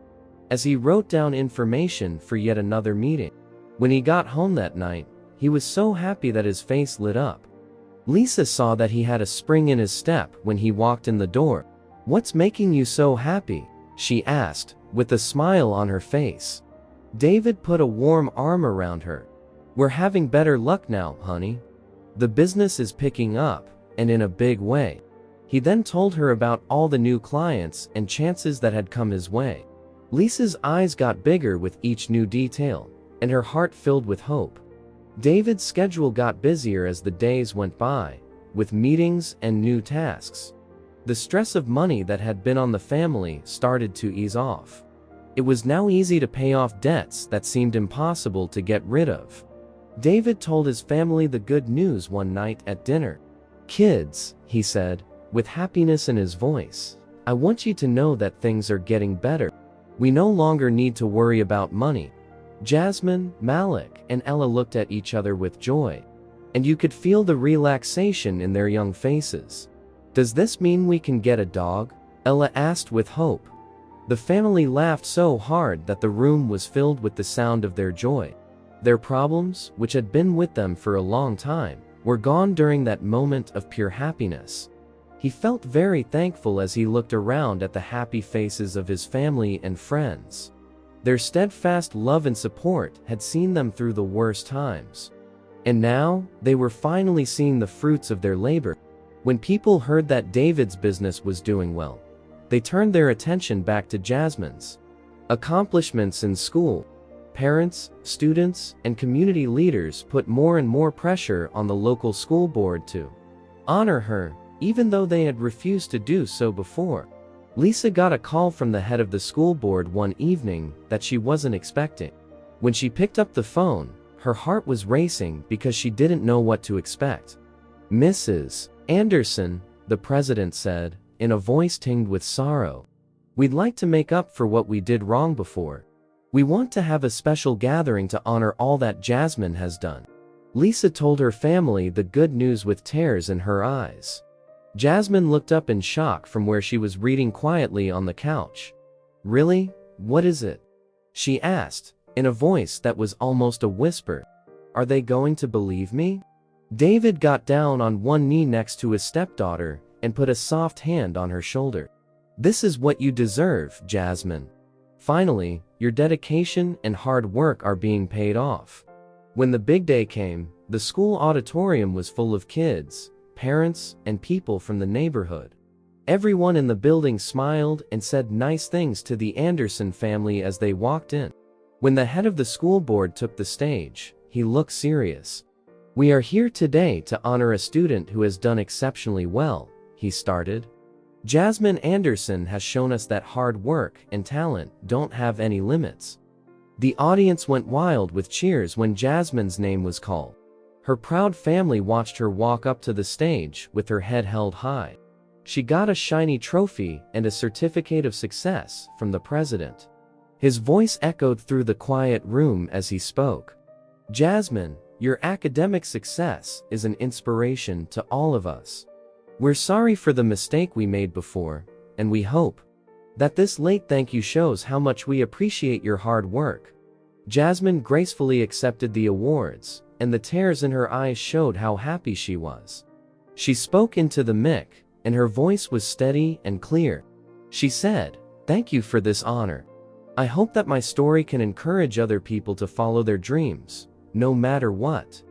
as he wrote down information for yet another meeting. When he got home that night, he was so happy that his face lit up. Lisa saw that he had a spring in his step when he walked in the door. "What's making you so happy?" she asked, with a smile on her face. David put a warm arm around her. "We're having better luck now, honey. The business is picking up, and in a big way." He then told her about all the new clients and chances that had come his way. Lisa's eyes got bigger with each new detail, and her heart filled with hope. David's schedule got busier as the days went by, with meetings and new tasks. The stress of money that had been on the family started to ease off. It was now easy to pay off debts that seemed impossible to get rid of. David told his family the good news one night at dinner. "Kids," he said, with happiness in his voice, "I want you to know that things are getting better. We no longer need to worry about money." Jasmine, Malik, and Ella looked at each other with joy, and you could feel the relaxation in their young faces. "Does this mean we can get a dog?" Ella asked with hope. The family laughed so hard that the room was filled with the sound of their joy. Their problems, which had been with them for a long time, were gone during that moment of pure happiness. He felt very thankful as he looked around at the happy faces of his family and friends. Their steadfast love and support had seen them through the worst times. And now, they were finally seeing the fruits of their labor. When people heard that David's business was doing well, they turned their attention back to Jasmine's accomplishments in school. Parents, students, and community leaders put more and more pressure on the local school board to honor her, even though they had refused to do so before. Lisa got a call from the head of the school board one evening that she wasn't expecting. When she picked up the phone, her heart was racing because she didn't know what to expect. "Mrs. Anderson," the president said, in a voice tinged with sorrow, "we'd like to make up for what we did wrong before. We want to have a special gathering to honor all that Jasmine has done." Lisa told her family the good news with tears in her eyes. Jasmine looked up in shock from where she was reading quietly on the couch. "Really? What is it?" she asked, in a voice that was almost a whisper. "Are they going to believe me?" David got down on one knee next to his stepdaughter and put a soft hand on her shoulder. "This is what you deserve, Jasmine. Finally, your dedication and hard work are being paid off." When the big day came, the school auditorium was full of kids, parents, and people from the neighborhood. Everyone in the building smiled and said nice things to the Anderson family as they walked in. When the head of the school board took the stage, he looked serious. "We are here today to honor a student who has done exceptionally well," he started. "Jasmine Anderson has shown us that hard work and talent don't have any limits." The audience went wild with cheers when Jasmine's name was called. Her proud family watched her walk up to the stage with her head held high. She got a shiny trophy and a certificate of success from the president. His voice echoed through the quiet room as he spoke. "Jasmine, your academic success is an inspiration to all of us. We're sorry for the mistake we made before, and we hope that this late thank you shows how much we appreciate your hard work." Jasmine gracefully accepted the awards, and the tears in her eyes showed how happy she was. She spoke into the mic, and her voice was steady and clear. She said, "Thank you for this honor. I hope that my story can encourage other people to follow their dreams, no matter what."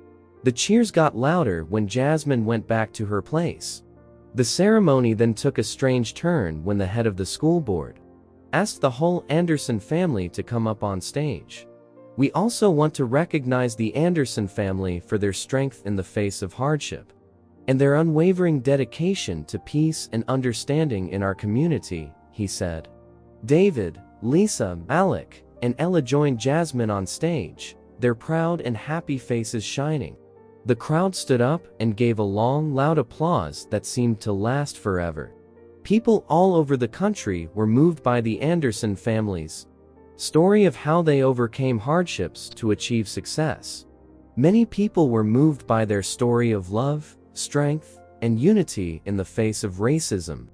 The cheers got louder when Jasmine went back to her place. The ceremony then took a strange turn when the head of the school board asked the whole Anderson family to come up on stage. We also want to recognize the Anderson family for their strength in the face of hardship and their unwavering dedication to peace and understanding in our community," he said. David, Lisa, Alec, and Ella joined Jasmine on stage, their proud and happy faces shining. The crowd stood up and gave a long, loud applause that seemed to last forever. People all over the country were moved by the Anderson family's story of how they overcame hardships to achieve success. Many people were moved by their story of love, strength, and unity in the face of racism,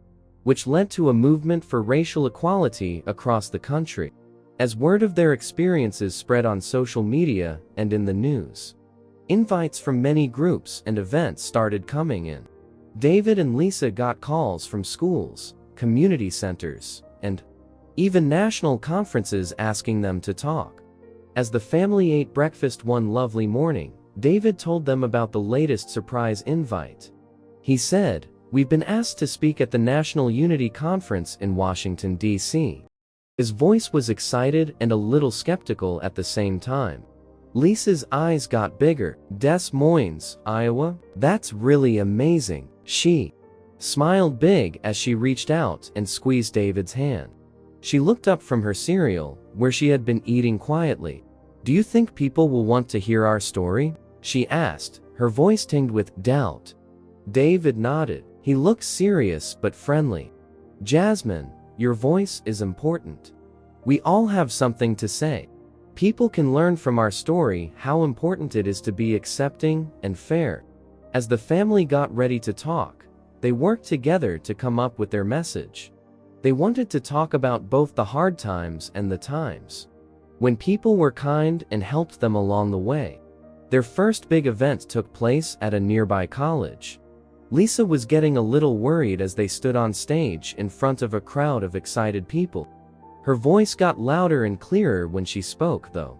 which led to a movement for racial equality across the country. As word of their experiences spread on social media and in the news, invites from many groups and events started coming in. David and Lisa got calls from schools, community centers, and even national conferences asking them to talk. As the family ate breakfast one lovely morning, David told them about the latest surprise invite. He said, "We've been asked to speak at the National Unity Conference in Washington, D.C." His voice was excited and a little skeptical at the same time. Lisa's eyes got bigger. "Des Moines, Iowa? That's really amazing." She smiled big as she reached out and squeezed David's hand. She looked up from her cereal, where she had been eating quietly. "Do you think people will want to hear our story?" she asked, her voice tinged with doubt. David nodded. He looked serious but friendly. "Jasmine, your voice is important. We all have something to say. People can learn from our story how important it is to be accepting and fair." As the family got ready to talk, they worked together to come up with their message. They wanted to talk about both the hard times and the times when people were kind and helped them along the way. Their first big event took place at a nearby college. Lisa was getting a little worried as they stood on stage in front of a crowd of excited people. Her voice got louder and clearer when she spoke, though.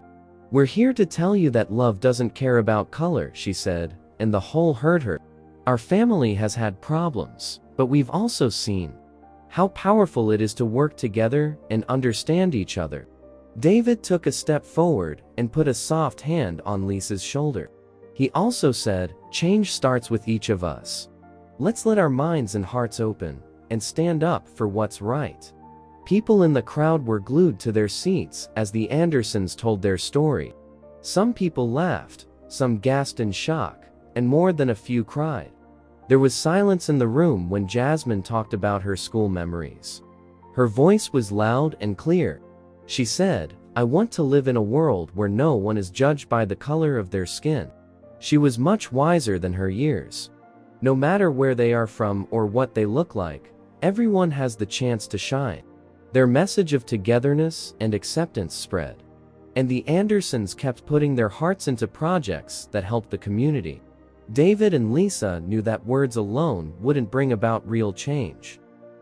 "We're here to tell you that love doesn't care about color," she said, and the whole heard her. "Our family has had problems, but we've also seen how powerful it is to work together and understand each other." David took a step forward and put a soft hand on Lisa's shoulder. He also said, "Change starts with each of us. Let's let our minds and hearts open and stand up for what's right." People in the crowd were glued to their seats as the Andersons told their story. Some people laughed, some gasped in shock, and more than a few cried. There was silence in the room when Jasmine talked about her school memories. Her voice was loud and clear. She said, "I want to live in a world where no one is judged by the color of their skin." She was much wiser than her years. No matter where they are from or what they look like, everyone has the chance to shine. Their message of togetherness and acceptance spread, and the Andersons kept putting their hearts into projects that helped the community. David and Lisa knew that words alone wouldn't bring about real change.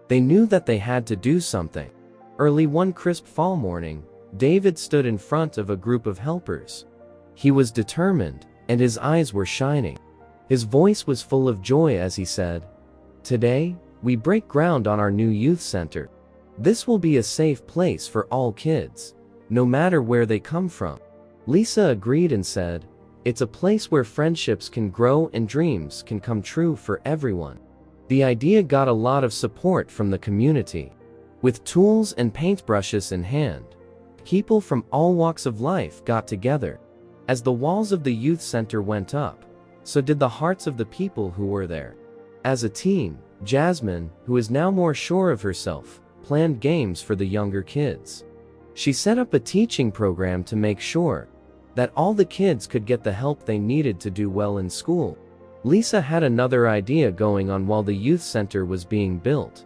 They knew that they had to do something. Early one crisp fall morning, David stood in front of a group of helpers. He was determined, and his eyes were shining. His voice was full of joy as he said, "Today, we break ground on our new youth center. This will be a safe place for all kids, no matter where they come from." Lisa agreed and said, "It's a place where friendships can grow and dreams can come true for everyone." The idea got a lot of support from the community. With tools and paintbrushes in hand, people from all walks of life got together. As the walls of the youth center went up, so did the hearts of the people who were there. As a team, Jasmine, who is now more sure of herself, planned games for the younger kids. She set up a teaching program to make sure that all the kids could get the help they needed to do well in school. Lisa had another idea going on while the youth center was being built.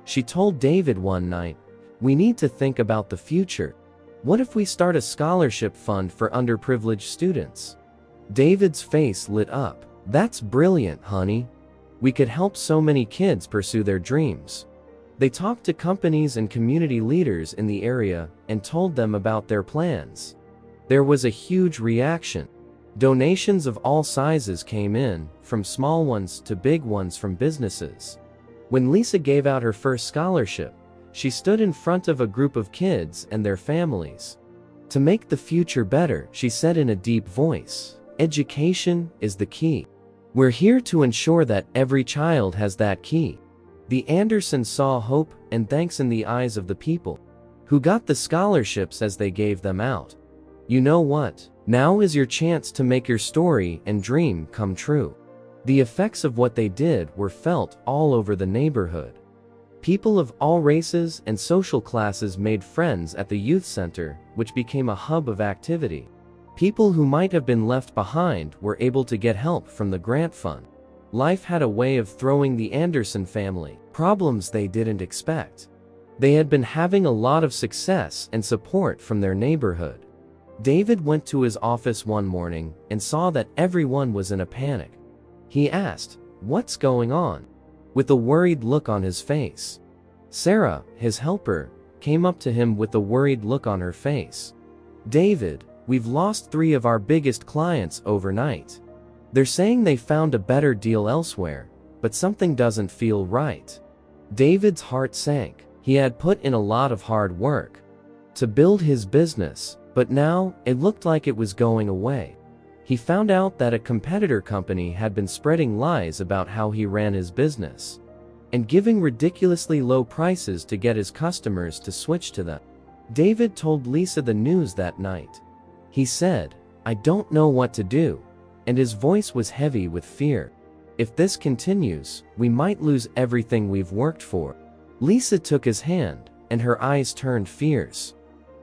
She told David one night, "We need to think about the future. What if we start a scholarship fund for underprivileged students?" David's face lit up. "That's brilliant, honey. We could help so many kids pursue their dreams." They talked to companies and community leaders in the area and told them about their plans. There was a huge reaction. Donations of all sizes came in, from small ones to big ones from businesses. When Lisa gave out her first scholarship, she stood in front of a group of kids and their families. To make the future better, she said in a deep voice, education is the key. We're here to ensure that every child has that key. The Andersons saw hope and thanks in the eyes of the people who got the scholarships as they gave them out. You know what? Now is your chance to make your story and dream come true. The effects of what they did were felt all over the neighborhood. People of all races and social classes made friends at the youth center, which became a hub of activity. People who might have been left behind were able to get help from the grant fund. Life had a way of throwing the Anderson family problems they didn't expect. They had been having a lot of success and support from their neighborhood. David went to his office one morning and saw that everyone was in a panic. He asked, "What's going on?" with a worried look on his face. Sarah, his helper, came up to him with a worried look on her face. "David, we've lost 3 of our biggest clients overnight. They're saying they found a better deal elsewhere, but something doesn't feel right." David's heart sank. He had put in a lot of hard work to build his business, but now it looked like it was going away. He found out that a competitor company had been spreading lies about how he ran his business and giving ridiculously low prices to get his customers to switch to them. David told Lisa the news that night. He said, "I don't know what to do," and his voice was heavy with fear. "If this continues, we might lose everything we've worked for." Lisa took his hand, and her eyes turned fierce.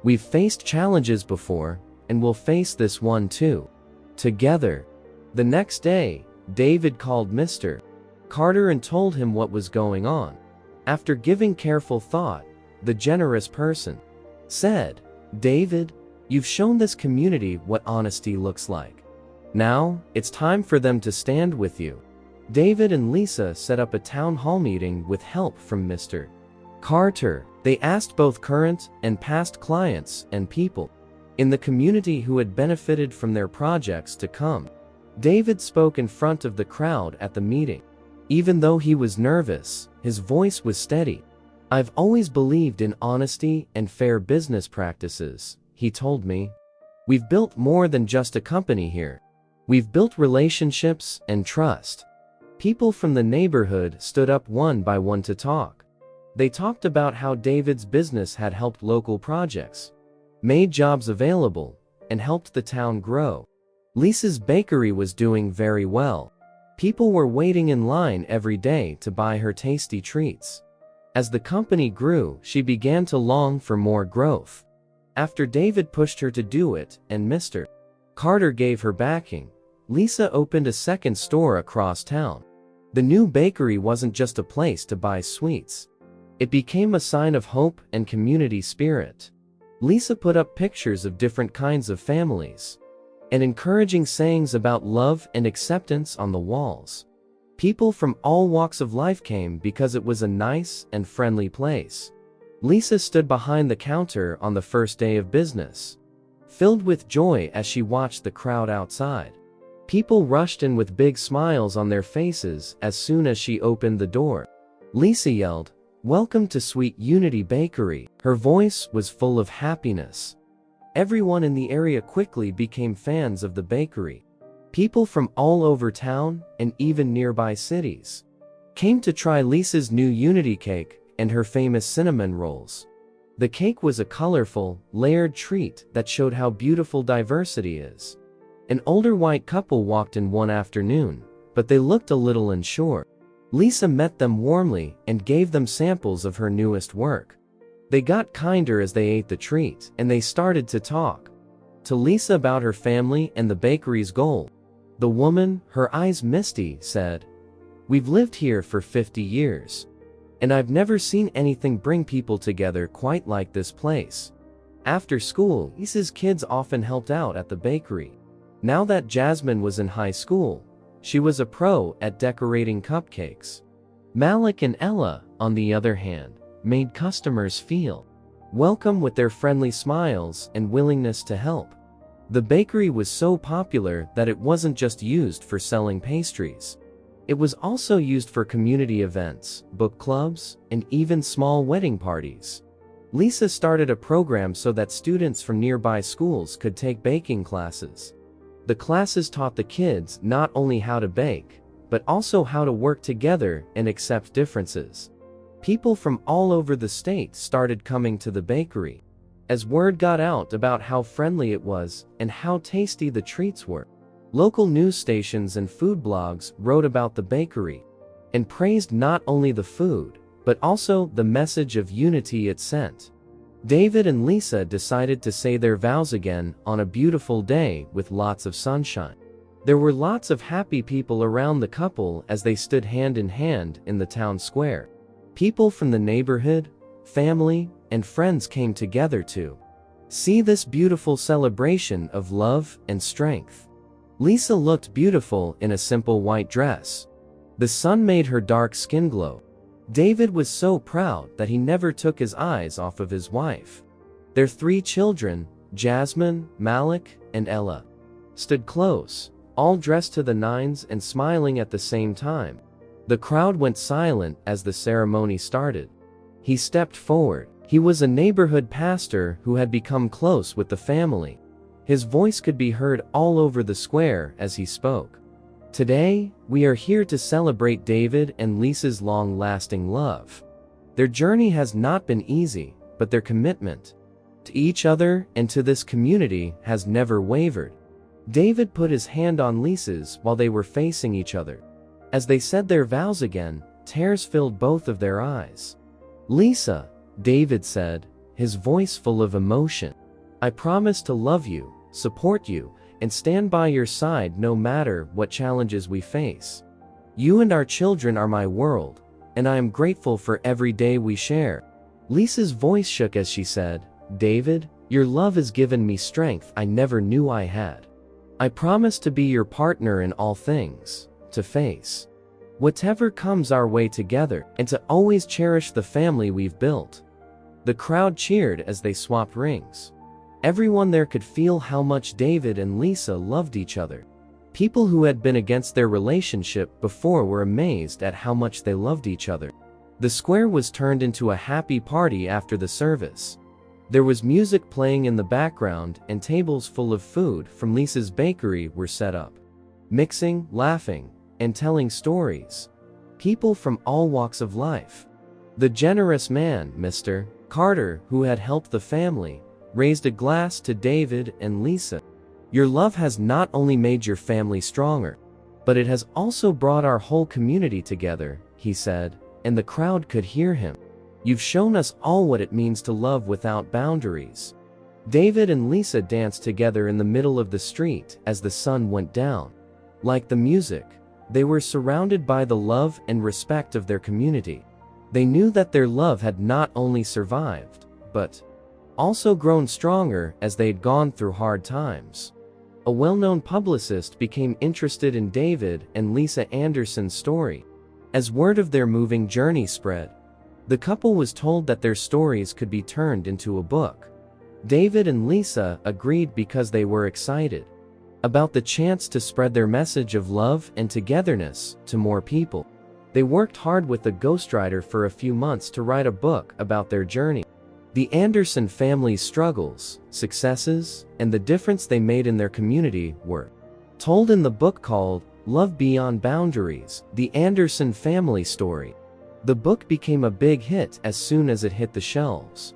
"We've faced challenges before, and we'll face this one too. Together." The next day, David called Mr. Carter and told him what was going on. After giving careful thought, the generous person said, "David, you've shown this community what honesty looks like. Now, it's time for them to stand with you." David and Lisa set up a town hall meeting with help from Mr. Carter. They asked both current and past clients and people in the community who had benefited from their projects to come. David spoke in front of the crowd at the meeting. Even though he was nervous, his voice was steady. "I've always believed in honesty and fair business practices," he told me. "We've built more than just a company here. We've built relationships and trust." People from the neighborhood stood up one by one to talk. They talked about how David's business had helped local projects, made jobs available, and helped the town grow. Lisa's bakery was doing very well. People were waiting in line every day to buy her tasty treats. As the company grew, she began to long for more growth. After David pushed her to do it, and Mr. Carter gave her backing, Lisa opened a second store across town. The new bakery wasn't just a place to buy sweets. It became a sign of hope and community spirit. Lisa put up pictures of different kinds of families and encouraging sayings about love and acceptance on the walls. People from all walks of life came because it was a nice and friendly place. Lisa stood behind the counter on the first day of business, filled with joy as she watched the crowd outside. People rushed in with big smiles on their faces as soon as she opened the door. Lisa yelled, "Welcome to Sweet Unity Bakery." Her voice was full of happiness. Everyone in the area quickly became fans of the bakery. People from all over town, and even nearby cities, came to try Lisa's new Unity cake and her famous cinnamon rolls. The cake was a colorful, layered treat that showed how beautiful diversity is. An older white couple walked in one afternoon, but they looked a little unsure. Lisa met them warmly and gave them samples of her newest work. They got kinder as they ate the treat, and they started to talk to Lisa about her family and the bakery's goal. The woman, her eyes misty, said, "We've lived here for 50 years, and I've never seen anything bring people together quite like this place." After school, Lisa's kids often helped out at the bakery. Now that Jasmine was in high school, she was a pro at decorating cupcakes. Malik and Ella, on the other hand, made customers feel welcome with their friendly smiles and willingness to help. The bakery was so popular that it wasn't just used for selling pastries. It was also used for community events, book clubs, and even small wedding parties. Lisa started a program so that students from nearby schools could take baking classes. The classes taught the kids not only how to bake, but also how to work together and accept differences. People from all over the state started coming to the bakery. As word got out about how friendly it was and how tasty the treats were, local news stations and food blogs wrote about the bakery and praised not only the food, but also the message of unity it sent. David and Lisa decided to say their vows again on a beautiful day with lots of sunshine. There were lots of happy people around the couple as they stood hand in hand in the town square. People from the neighborhood, family, and friends came together to see this beautiful celebration of love and strength. Lisa looked beautiful in a simple white dress. The sun made her dark skin glow. David was so proud that he never took his eyes off of his wife. Their 3 children, Jasmine, Malik, and Ella, stood close, all dressed to the nines and smiling at the same time. The crowd went silent as the ceremony started. He stepped forward. He was a neighborhood pastor who had become close with the family. His voice could be heard all over the square as he spoke. Today, we are here to celebrate David and Lisa's long-lasting love. Their journey has not been easy, but their commitment to each other and to this community has never wavered. David put his hand on Lisa's while they were facing each other. As they said their vows again, tears filled both of their eyes. "Lisa," David said, his voice full of emotion, "I promise to love you, support you, and stand by your side no matter what challenges we face. You and our children are my world, and I am grateful for every day we share." Lisa's voice shook as she said, "David, your love has given me strength I never knew I had. I promise to be your partner in all things, to face whatever comes our way together, and to always cherish the family we've built." The crowd cheered as they swapped rings. Everyone there could feel how much David and Lisa loved each other. People who had been against their relationship before were amazed at how much they loved each other. The square was turned into a happy party after the service. There was music playing in the background and tables full of food from Lisa's bakery were set up. Mixing, laughing, and telling stories. People from all walks of life. The generous man, Mr. Carter, who had helped the family, raised a glass to David and Lisa. "Your love has not only made your family stronger, but it has also brought our whole community together," he said, and the crowd could hear him. "You've shown us all what it means to love without boundaries." David and Lisa danced together in the middle of the street as the sun went down. Like the music, they were surrounded by the love and respect of their community. They knew that their love had not only survived, but also grown stronger as they had gone through hard times. A well-known publicist became interested in David and Lisa Anderson's story. As word of their moving journey spread, the couple was told that their stories could be turned into a book. David and Lisa agreed because they were excited about the chance to spread their message of love and togetherness to more people. They worked hard with the ghostwriter for a few months to write a book about their journey. The Anderson family's struggles, successes, and the difference they made in their community were told in the book called Love Beyond Boundaries, The Anderson Family Story. The book became a big hit as soon as it hit the shelves.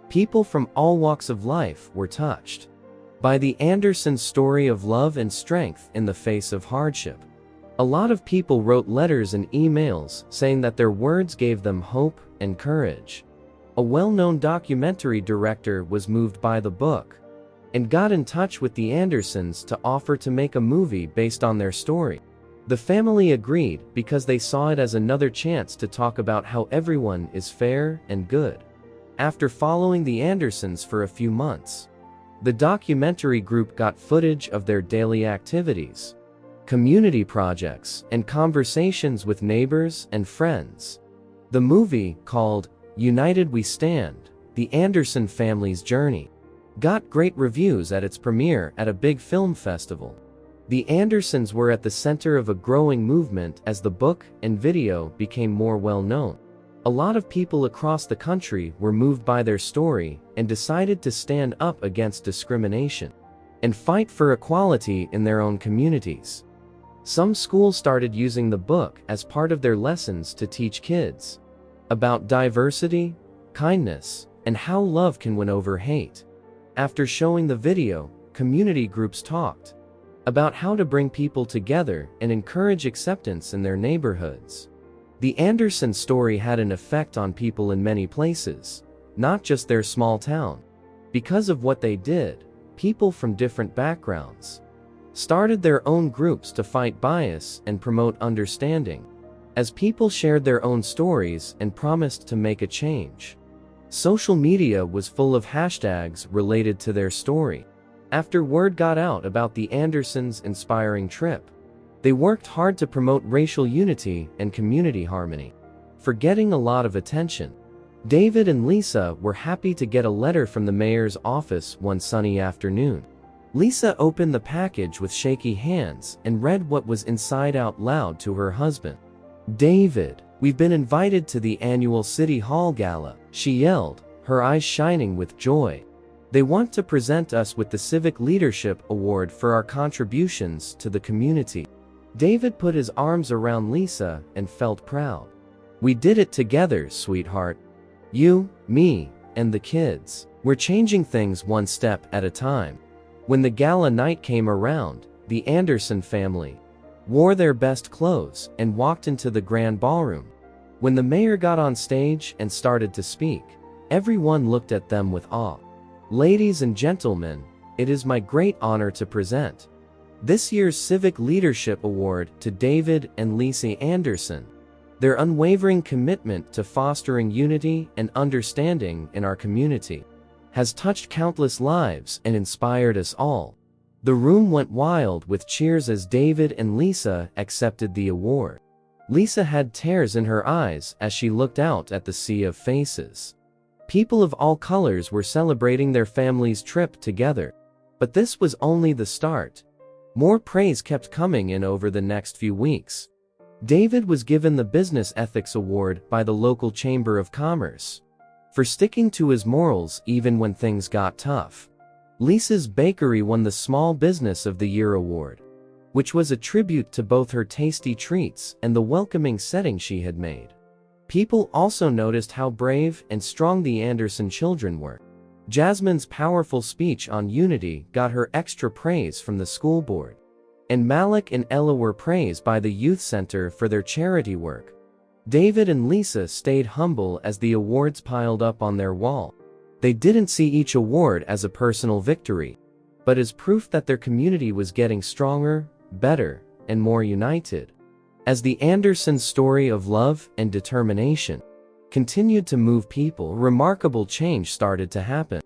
People from all walks of life were touched by the Anderson story of love and strength in the face of hardship. A lot of people wrote letters and emails saying that their words gave them hope and courage. A well-known documentary director was moved by the book and got in touch with the Andersons to offer to make a movie based on their story. The family agreed because they saw it as another chance to talk about how everyone is fair and good. After following the Andersons for a few months, the documentary group got footage of their daily activities, community projects, and conversations with neighbors and friends. The movie, called United We Stand, The Anderson Family's Journey, got great reviews at its premiere at a big film festival. The Andersons were at the center of a growing movement as the book and video became more well known. A lot of people across the country were moved by their story and decided to stand up against discrimination and fight for equality in their own communities. Some schools started using the book as part of their lessons to teach kids about diversity, kindness, and how love can win over hate. After showing the video, community groups talked about how to bring people together and encourage acceptance in their neighborhoods. The Anderson story had an effect on people in many places, not just their small town. Because of what they did, people from different backgrounds started their own groups to fight bias and promote understanding. As people shared their own stories and promised to make a change, social media was full of hashtags related to their story. After word got out about the Andersons' inspiring trip, they worked hard to promote racial unity and community harmony. For getting a lot of attention, David and Lisa were happy to get a letter from the mayor's office one sunny afternoon. Lisa opened the package with shaky hands and read what was inside out loud to her husband. "David, we've been invited to the annual City Hall Gala," she yelled, her eyes shining with joy. "They want to present us with the Civic Leadership Award for our contributions to the community." David put his arms around Lisa and felt proud. "We did it together, sweetheart. You, me, and the kids. We're changing things one step at a time." When the gala night came around, the Anderson family wore their best clothes and walked into the grand ballroom. When the mayor got on stage and started to speak, everyone looked at them with awe. "Ladies and gentlemen, it is my great honor to present this year's Civic Leadership Award to David and Lisa Anderson. Their unwavering commitment to fostering unity and understanding in our community has touched countless lives and inspired us all." The room went wild with cheers as David and Lisa accepted the award. Lisa had tears in her eyes as she looked out at the sea of faces. People of all colors were celebrating their family's trip together. But this was only the start. More praise kept coming in over the next few weeks. David was given the Business Ethics Award by the local Chamber of Commerce for sticking to his morals even when things got tough. Lisa's Bakery won the Small Business of the Year award, which was a tribute to both her tasty treats and the welcoming setting she had made. People also noticed how brave and strong the Anderson children were. Jasmine's powerful speech on unity got her extra praise from the school board. And Malik and Ella were praised by the youth center for their charity work. David and Lisa stayed humble as the awards piled up on their wall. They didn't see each award as a personal victory, but as proof that their community was getting stronger, better, and more united. As the Anderson story of love and determination continued to move people, remarkable change started to happen.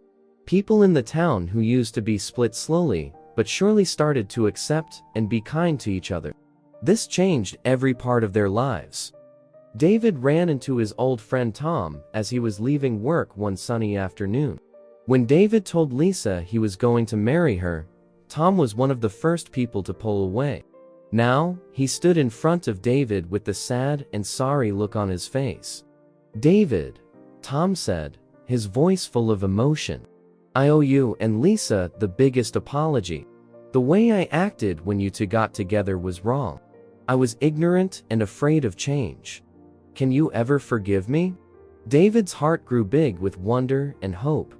People in the town who used to be split slowly but surely started to accept and be kind to each other. This changed every part of their lives. David ran into his old friend Tom as he was leaving work one sunny afternoon. When David told Lisa he was going to marry her, Tom was one of the first people to pull away. Now, he stood in front of David with the sad and sorry look on his face. "David," Tom said, his voice full of emotion, "I owe you and Lisa the biggest apology. The way I acted when you two got together was wrong. I was ignorant and afraid of change. Can you ever forgive me?" David's heart grew big with wonder and hope.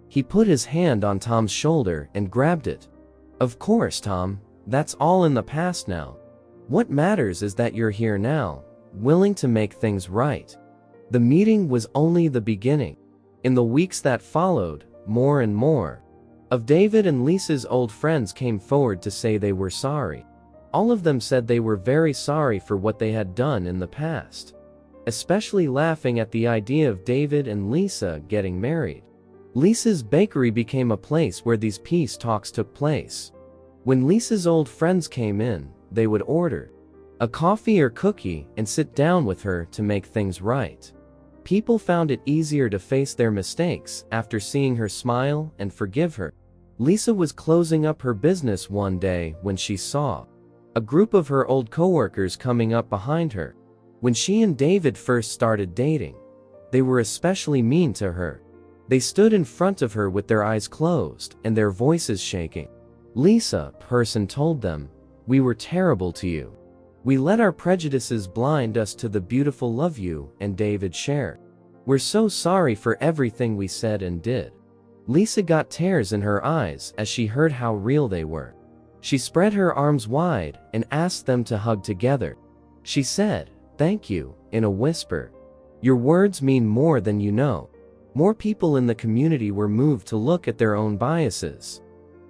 He put his hand on Tom's shoulder and grabbed it. "Of course, Tom, that's all in the past now. What matters is that you're here now, willing to make things right." The meeting was only the beginning. In the weeks that followed, more and more of David and Lisa's old friends came forward to say they were sorry. All of them said they were very sorry for what they had done in the past, especially laughing at the idea of David and Lisa getting married. Lisa's Bakery became a place where these peace talks took place. When Lisa's old friends came in, they would order a coffee or cookie and sit down with her to make things right. People found it easier to face their mistakes after seeing her smile and forgive her. Lisa was closing up her business one day when she saw a group of her old coworkers coming up behind her. When she and David first started dating, They were especially mean to her. They stood in front of her with their eyes closed and their voices shaking. Lisa, person told them, "We were terrible to you. We let our prejudices blind us to the beautiful love you and David share. We're so sorry for everything we said and did." Lisa got tears in her eyes as she heard how real they were. She spread her arms wide and asked them to hug together. She said, "Thank you," in a whisper. "Your words mean more than you know." More people in the community were moved to look at their own biases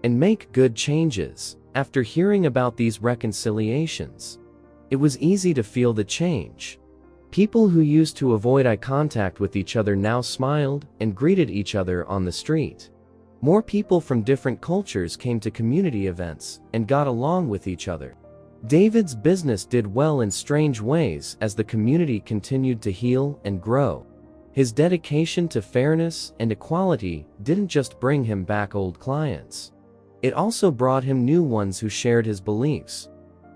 and make good changes. After hearing about these reconciliations, it was easy to feel the change. People who used to avoid eye contact with each other now smiled and greeted each other on the street. More people from different cultures came to community events and got along with each other. David's business did well in strange ways as the community continued to heal and grow. His dedication to fairness and equality didn't just bring him back old clients. It also brought him new ones who shared his beliefs.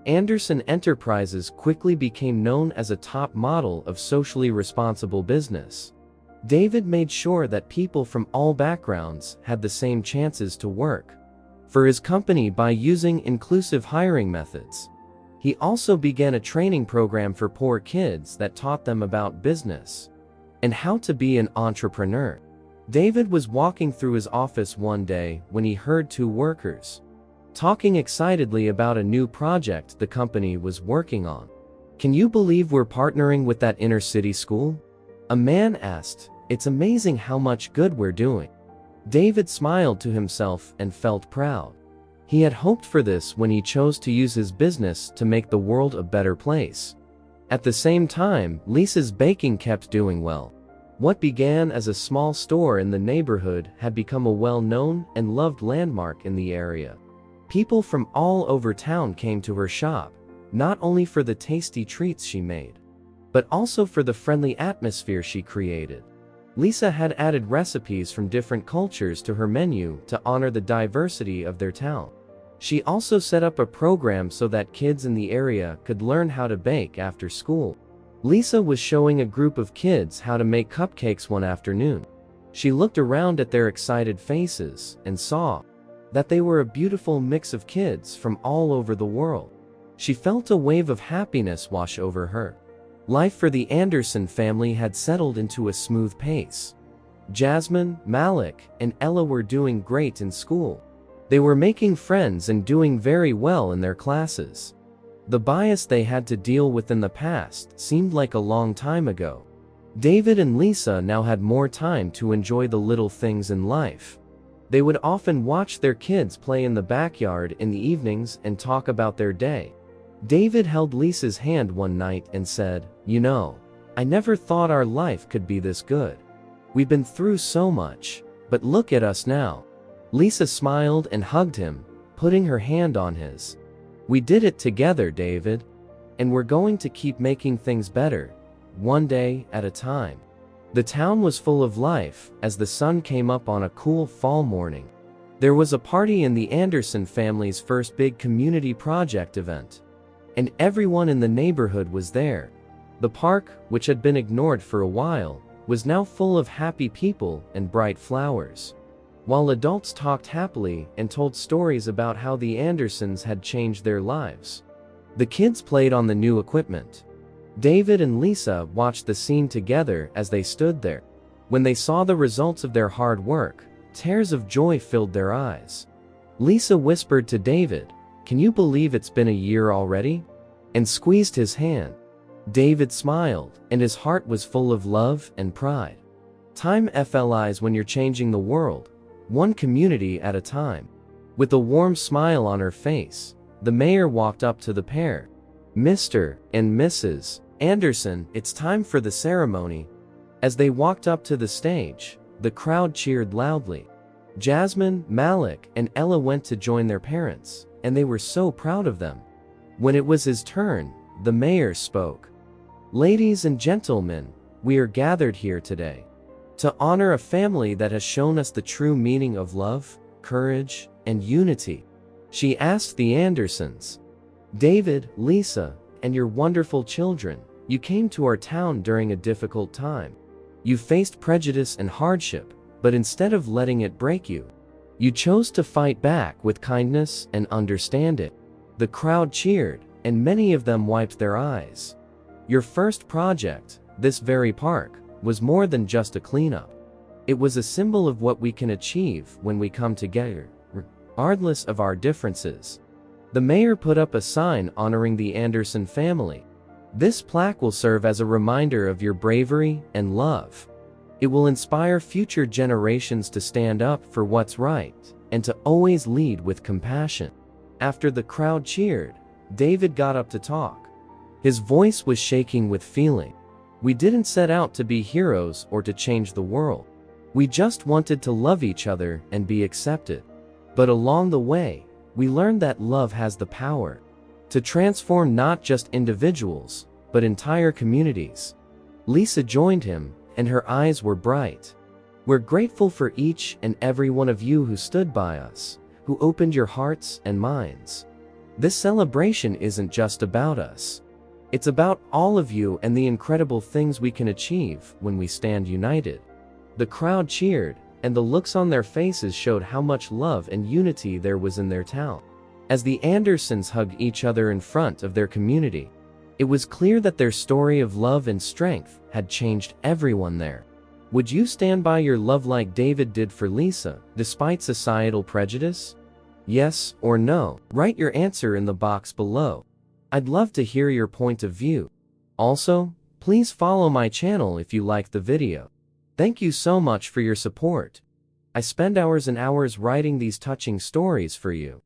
Anderson Enterprises quickly became known as a top model of socially responsible business. David made sure that people from all backgrounds had the same chances to work for his company by using inclusive hiring methods. He also began a training program for poor kids that taught them about business and how to be an entrepreneur. David was walking through his office one day when he heard two workers talking excitedly about a new project the company was working on. "Can you believe we're partnering with that inner city school?" a man asked. "It's amazing how much good we're doing." David smiled to himself and felt proud. He had hoped for this when he chose to use his business to make the world a better place. At the same time, Lisa's baking kept doing well. What began as a small store in the neighborhood had become a well-known and loved landmark in the area. People from all over town came to her shop, not only for the tasty treats she made, but also for the friendly atmosphere she created. Lisa had added recipes from different cultures to her menu to honor the diversity of their town. She also set up a program so that kids in the area could learn how to bake after school. Lisa was showing a group of kids how to make cupcakes one afternoon. She looked around at their excited faces and saw that they were a beautiful mix of kids from all over the world. She felt a wave of happiness wash over her. Life for the Anderson family had settled into a smooth pace. Jasmine, Malik, and Ella were doing great in school. They were making friends and doing very well in their classes. The bias they had to deal with in the past seemed like a long time ago. David and Lisa now had more time to enjoy the little things in life. They would often watch their kids play in the backyard in the evenings and talk about their day. David held Lisa's hand one night and said, "You know, I never thought our life could be this good. We've been through so much, but look at us now." Lisa smiled and hugged him, putting her hand on his. "We did it together, David. And we're going to keep making things better, one day at a time." The town was full of life as the sun came up on a cool fall morning. There was a party in the Anderson family's first big community project event, and everyone in the neighborhood was there. The park, which had been ignored for a while, was now full of happy people and bright flowers. While adults talked happily and told stories about how the Andersons had changed their lives, the kids played on the new equipment. David and Lisa watched the scene together as they stood there. When they saw the results of their hard work, tears of joy filled their eyes. Lisa whispered to David, "Can you believe it's been a year already?" and squeezed his hand. David smiled, and his heart was full of love and pride. Time flies when you're changing the world, one community at a time. With a warm smile on her face, the mayor walked up to the pair. "Mr. and Mrs. Anderson, it's time for the ceremony." As they walked up to the stage, the crowd cheered loudly. Jasmine, Malik, and Ella went to join their parents, and they were so proud of them. When it was his turn, the mayor spoke. "Ladies and gentlemen, we are gathered here today to honor a family that has shown us the true meaning of love, courage, and unity." She asked the Andersons, "David, Lisa, and your wonderful children, you came to our town during a difficult time. You faced prejudice and hardship, but instead of letting it break you, you chose to fight back with kindness and understanding. The crowd cheered, and many of them wiped their eyes. Your first project, this very park, was more than just a cleanup. It was a symbol of what we can achieve when we come together, regardless of our differences. The mayor put up a sign honoring the Anderson family. This plaque will serve as a reminder of your bravery and love. It will inspire future generations to stand up for what's right and to always lead with compassion. After the crowd cheered, David got up to talk. His voice was shaking with feeling. We didn't set out to be heroes or to change the world. We just wanted to love each other and be accepted. But along the way, we learned that love has the power to transform not just individuals, but entire communities. Lisa joined him, and her eyes were bright. We're grateful for each and every one of you who stood by us, who opened your hearts and minds. This celebration isn't just about us. It's about all of you and the incredible things we can achieve when we stand united. The crowd cheered, and the looks on their faces showed how much love and unity there was in their town. As the Andersons hugged each other in front of their community, it was clear that their story of love and strength had changed everyone there. Would you stand by your love like David did for Lisa, despite societal prejudice? Yes or no? Write your answer in the box below. I'd love to hear your point of view. Also, please follow my channel if you liked the video. Thank you so much for your support. I spend hours and hours writing these touching stories for you.